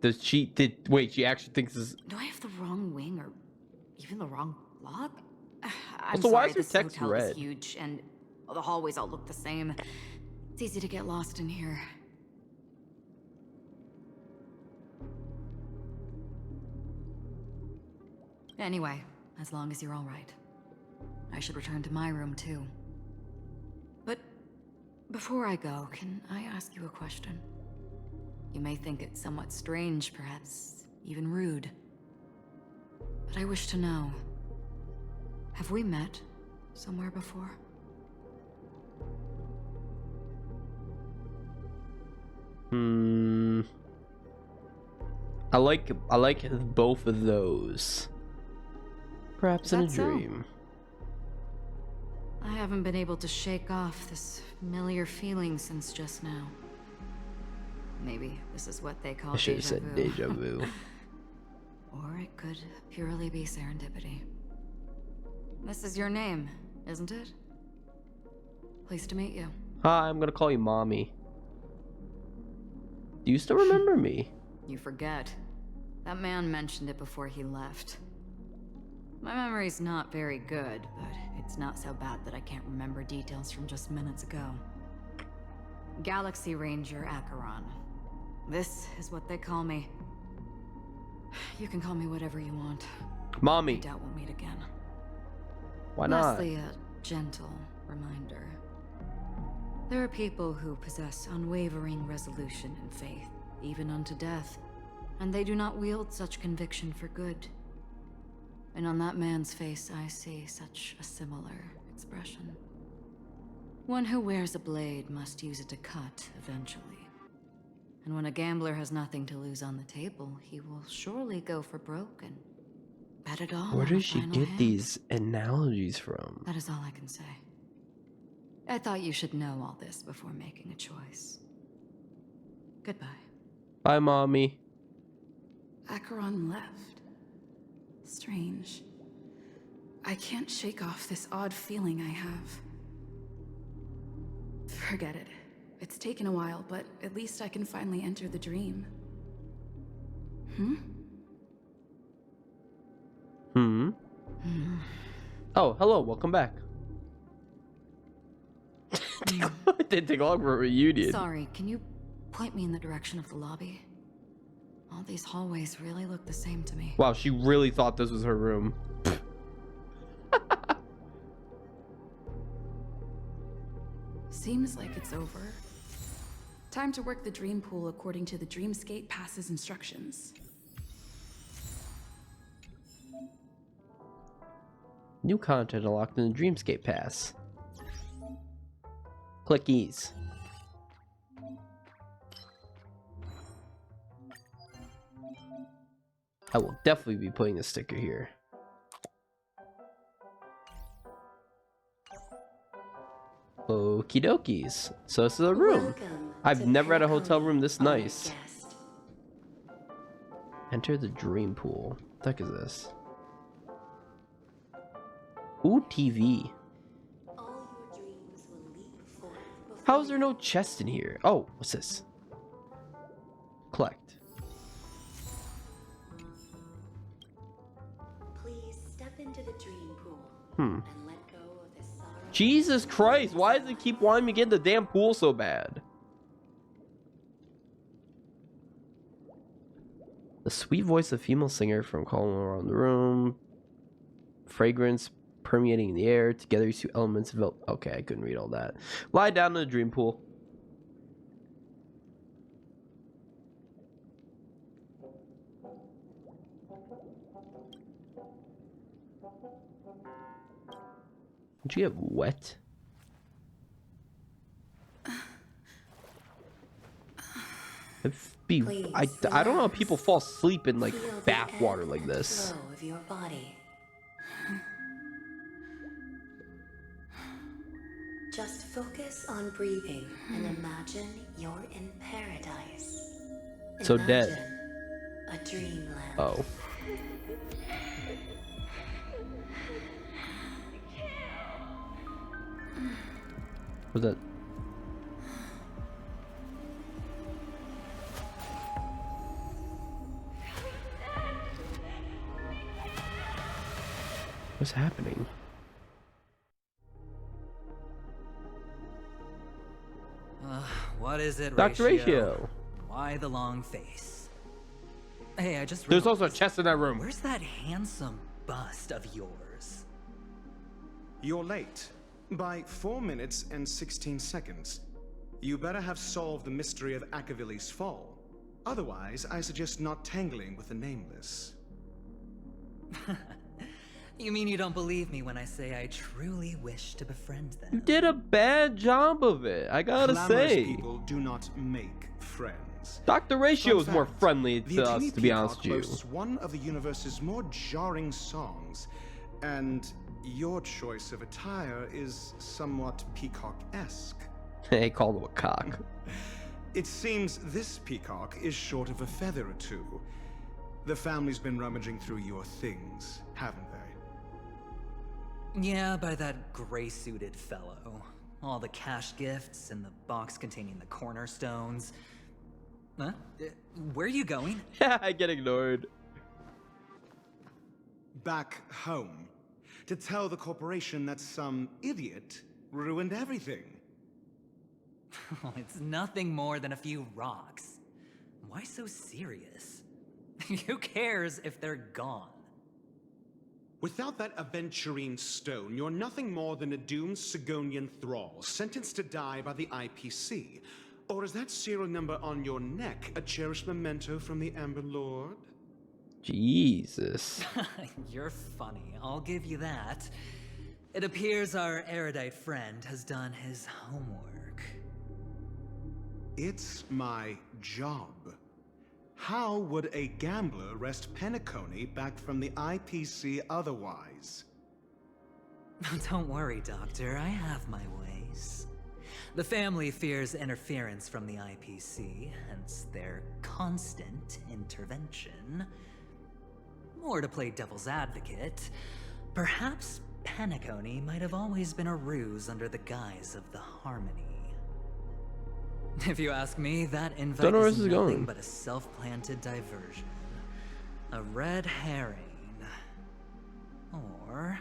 wait, she actually thinks this is... Do I have the wrong wing or even the wrong block? I'm So why sorry, is her this text hotel red? is huge and the hallways all look the same. It's easy to get lost in here. Anyway, as long as you're all right. I should return to my room too. But before I go, can I ask you a question? You may think it somewhat strange, perhaps even rude. But I wish to know, have we met somewhere before? I like both of those. Perhaps in a That's so. dream. I haven't been able to shake off this familiar feeling since just now. Maybe this is what they call I should have said deja vu. Or it could purely be serendipity. This is your name, isn't it? Pleased to meet you. Hi, I'm gonna call you Mommy. Do you still remember me? You forget. That man mentioned it before he left. My memory's not very good, but it's not so bad that I can't remember details from just minutes ago. Galaxy Ranger Acheron. This is what they call me. You can call me whatever you want. Mommy. I doubt we'll meet again. Why not? Lastly, a gentle reminder. There are people who possess unwavering resolution and faith, even unto death, and they do not wield such conviction for good. And on that man's face, I see such a similar expression. One who wears a blade must use it to cut eventually. And when a gambler has nothing to lose on the table, he will surely go for broke and bet it all. Where does she get these analogies from? That is all I can say. I thought you should know all this before making a choice. Goodbye. Bye, Mommy. Acheron left. Strange. I can't shake off this odd feeling I have. Forget it. It's taken a while, but at least I can finally enter the dream. Oh, hello, welcome back. It didn't take long for a reunion. Sorry, can you point me in the direction of the lobby? All these hallways really look the same to me. Wow, she really thought this was her room. Seems like it's over. Time to work the dream pool according to the Dreamscape Pass's instructions. New content unlocked in the Dreamscape Pass. Click ease. I will definitely be putting a sticker here. Okie dokies. So this is a room. I've never had a hotel room this nice. Enter the dream pool. What the heck is this? Ooh, TV. How is there no chest in here? Oh, what's this? Collect. Please step into the dream pool And let go of this sorrow. Jesus Christ, why does it keep wanting me to get in the damn pool so bad? The sweet voice of a female singer from calling around the room. Fragrance permeating in the air. Together you see elements of... Okay, I couldn't read all that. Lie down in the dream pool. Did you get wet? I don't know how people fall asleep in like bath water like this. Flow of your body. Just focus on breathing and imagine you're in paradise. So Imagine dead. A dreamland. Oh. Was that? What's happening? What is it, Dr. Ratio? Why the long face? Hey, I just There's realized, also a chest in that room. where's that handsome bust of yours? You're late. By 4 minutes and 16 seconds. You better have solved the mystery of Akavili's fall. Otherwise, I suggest not tangling with the nameless. You mean you don't believe me when I say I truly wish to befriend them? You did a bad job of it, I gotta Glamorous say. people do not make friends. Dr. Ratio Fun is more fact, friendly the to us, Atini to be honest Peacock with you. boasts one of the universe's more jarring songs, And your choice of attire is somewhat peacock-esque. Hey, call him a cock. It seems this peacock is short of a feather or two. The family's been rummaging through your things, haven't they? Yeah, by that gray-suited fellow. All the cash gifts and the box containing the cornerstones. Huh? Where are you going? I get ignored. Back home. To tell the corporation that some idiot ruined everything. It's nothing more than a few rocks. Why so serious? Who cares if they're gone? Without that aventurine stone, you're nothing more than a doomed Sigonian thrall, sentenced to die by the IPC. Or is that serial number on your neck a cherished memento from the Amber Lord? Jesus. You're funny, I'll give you that. It appears our erudite friend has done his homework. It's my job. How would a gambler wrest Penacony back from the IPC otherwise? Don't worry, Doctor, I have my ways. The family fears interference from the IPC, hence their constant intervention. Or to play devil's advocate, perhaps Penacony might have always been a ruse under the guise of the Harmony. If you ask me, that invite is nothing but a self-planted diversion. A red herring. Or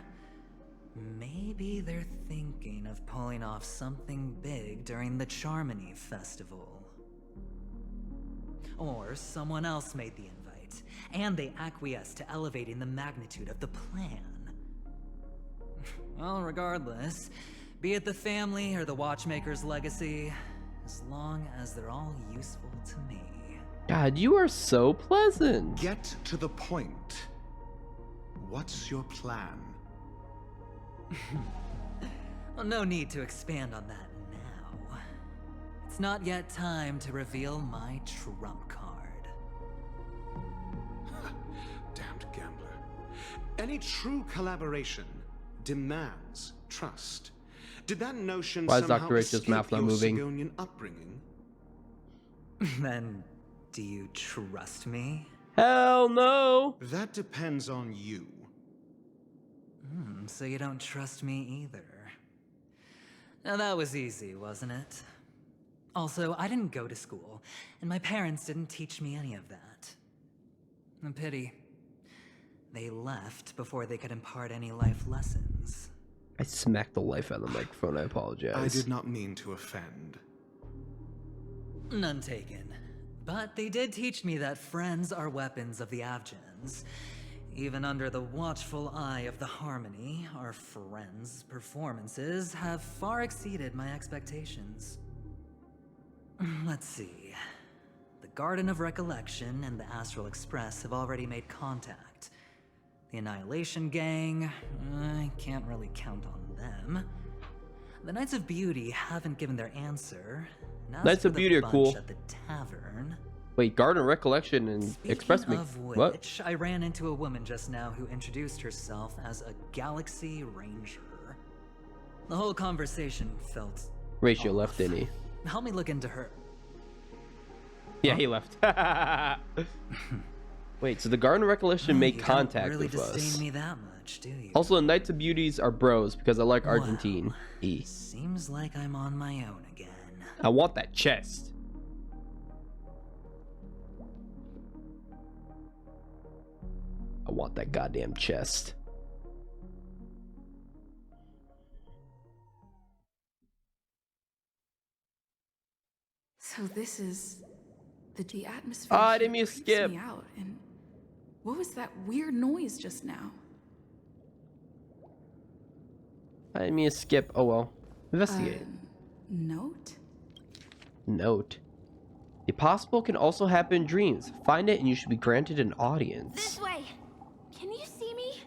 maybe they're thinking of pulling off something big during the Charmony Festival. Or someone else made the invite, and they acquiesced to elevating the magnitude of the plan. Well, regardless, be it the family or the Watchmaker's legacy, as long as they're all useful to me. God, you are so pleasant. Get to the point. What's your plan? Well, no need to expand on that now. It's not yet time to reveal my trump card. Damned gambler. Any true collaboration demands trust. Did that notion Why is somehow Dr. Rich's mouth escape not your moving? Sigonian upbringing? Then, do you trust me? Hell no! That depends on you. So you don't trust me either. Now that was easy, wasn't it? Also, I didn't go to school, and my parents didn't teach me any of that. A pity. They left before they could impart any life lessons. I smacked the life out of the microphone, I apologize. I did not mean to offend. None taken. But they did teach me that friends are weapons of the Avgens. Even under the watchful eye of the Harmony, our friends' performances have far exceeded my expectations. Let's see. The Garden of Recollection and the Astral Express have already made contact. The Annihilation Gang, I can't really count on them. The Knights of Beauty haven't given their answer. Knights of Beauty are cool. At the tavern. Wait, Garden Recollection and Express me. Of which, What? I ran into a woman just now who introduced herself as a Galaxy Ranger. The whole conversation felt Ratio off. left, didn't he? Help me look into her. Yeah, he left. Wait, so the Garden Recollection make You contact don't really with us. disdain me that much, do you? Also, the Knights of Beauties are bros because I like Argentine. E. Seems like I'm on my own again. I want that chest. I want that goddamn chest. So this is the atmosphere. Oh, I here didn't mean to creeps skip. me out. And what was that weird noise just now? I didn't mean to skip. Oh well. Investigate. Note? Note. The possible can also happen in dreams. Find it and you should be granted an audience. This way. Can you see me?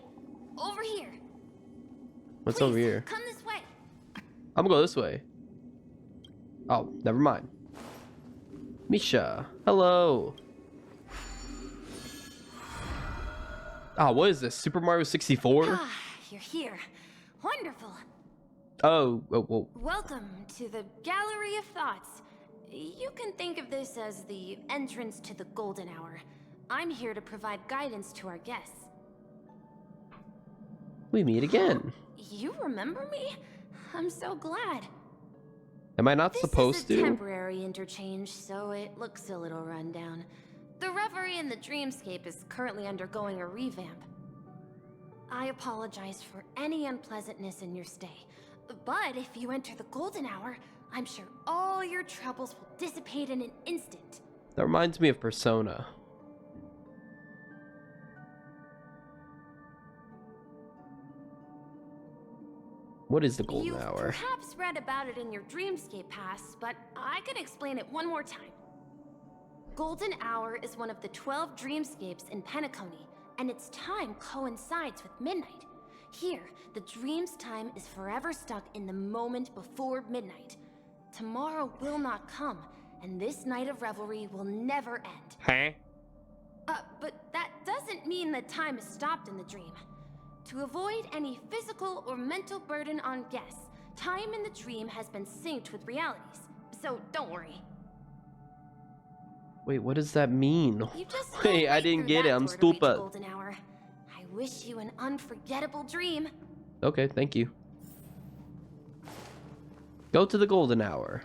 Over here. What's Please, over here? Come this way. I'm gonna go this way. Oh, never mind. Misha, hello. Oh, what is this? Super Mario 64? you're here. Wonderful. Oh, whoa. Welcome to the Gallery of Thoughts. You can think of this as the entrance to the Golden Hour. I'm here to provide guidance to our guests. We meet again. You remember me? I'm so glad. Am I not supposed This is a to? temporary interchange, so it looks a little rundown. The Reverie in the Dreamscape is currently undergoing a revamp. I apologize for any unpleasantness in your stay, but if you enter the Golden Hour, I'm sure all your troubles will dissipate in an instant. That reminds me of Persona. What is the Golden Hour? You've perhaps read about it in your Dreamscape past, but I can explain it one more time. Golden Hour is one of the 12 dreamscapes in Penacony, and its time coincides with midnight. Here, the dream's time is forever stuck in the moment before midnight. Tomorrow will not come, and this night of revelry will never end. Huh? But that doesn't mean that time is stopped in the dream. To avoid any physical or mental burden on guests, time in the dream has been synced with realities, so don't worry. Wait, what does that mean? You just Wait, I didn't get it. I'm stupid. Golden Hour. I wish you an unforgettable dream. Okay, thank you. Go to the Golden Hour.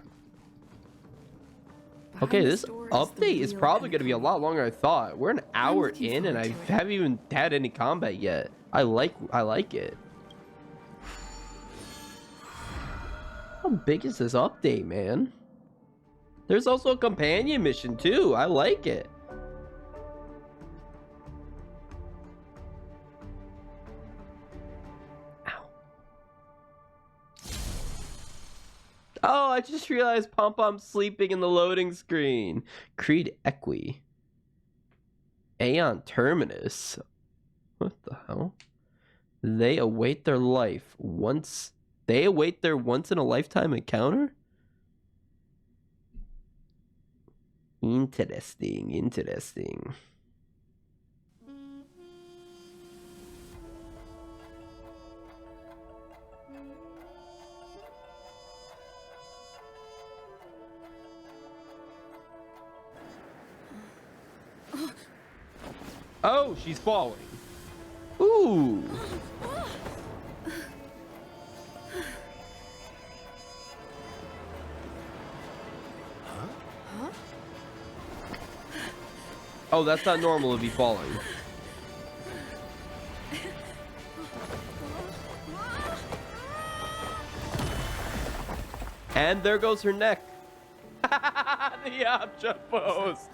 Okay, this update is probably going to be a lot longer than I thought. We're an hour in and I haven't even had any combat yet. I like it. How big is this update, man? There's also a companion mission too. I like it. Ow. Oh, I just realized Pom Pom's sleeping in the loading screen. Creed Equi. Aeon Terminus. What the hell? They await their once in a lifetime encounter? Interesting. Oh, she's falling. Ooh. Oh, that's not normal to be falling. And there goes her neck. The Yamcha pose.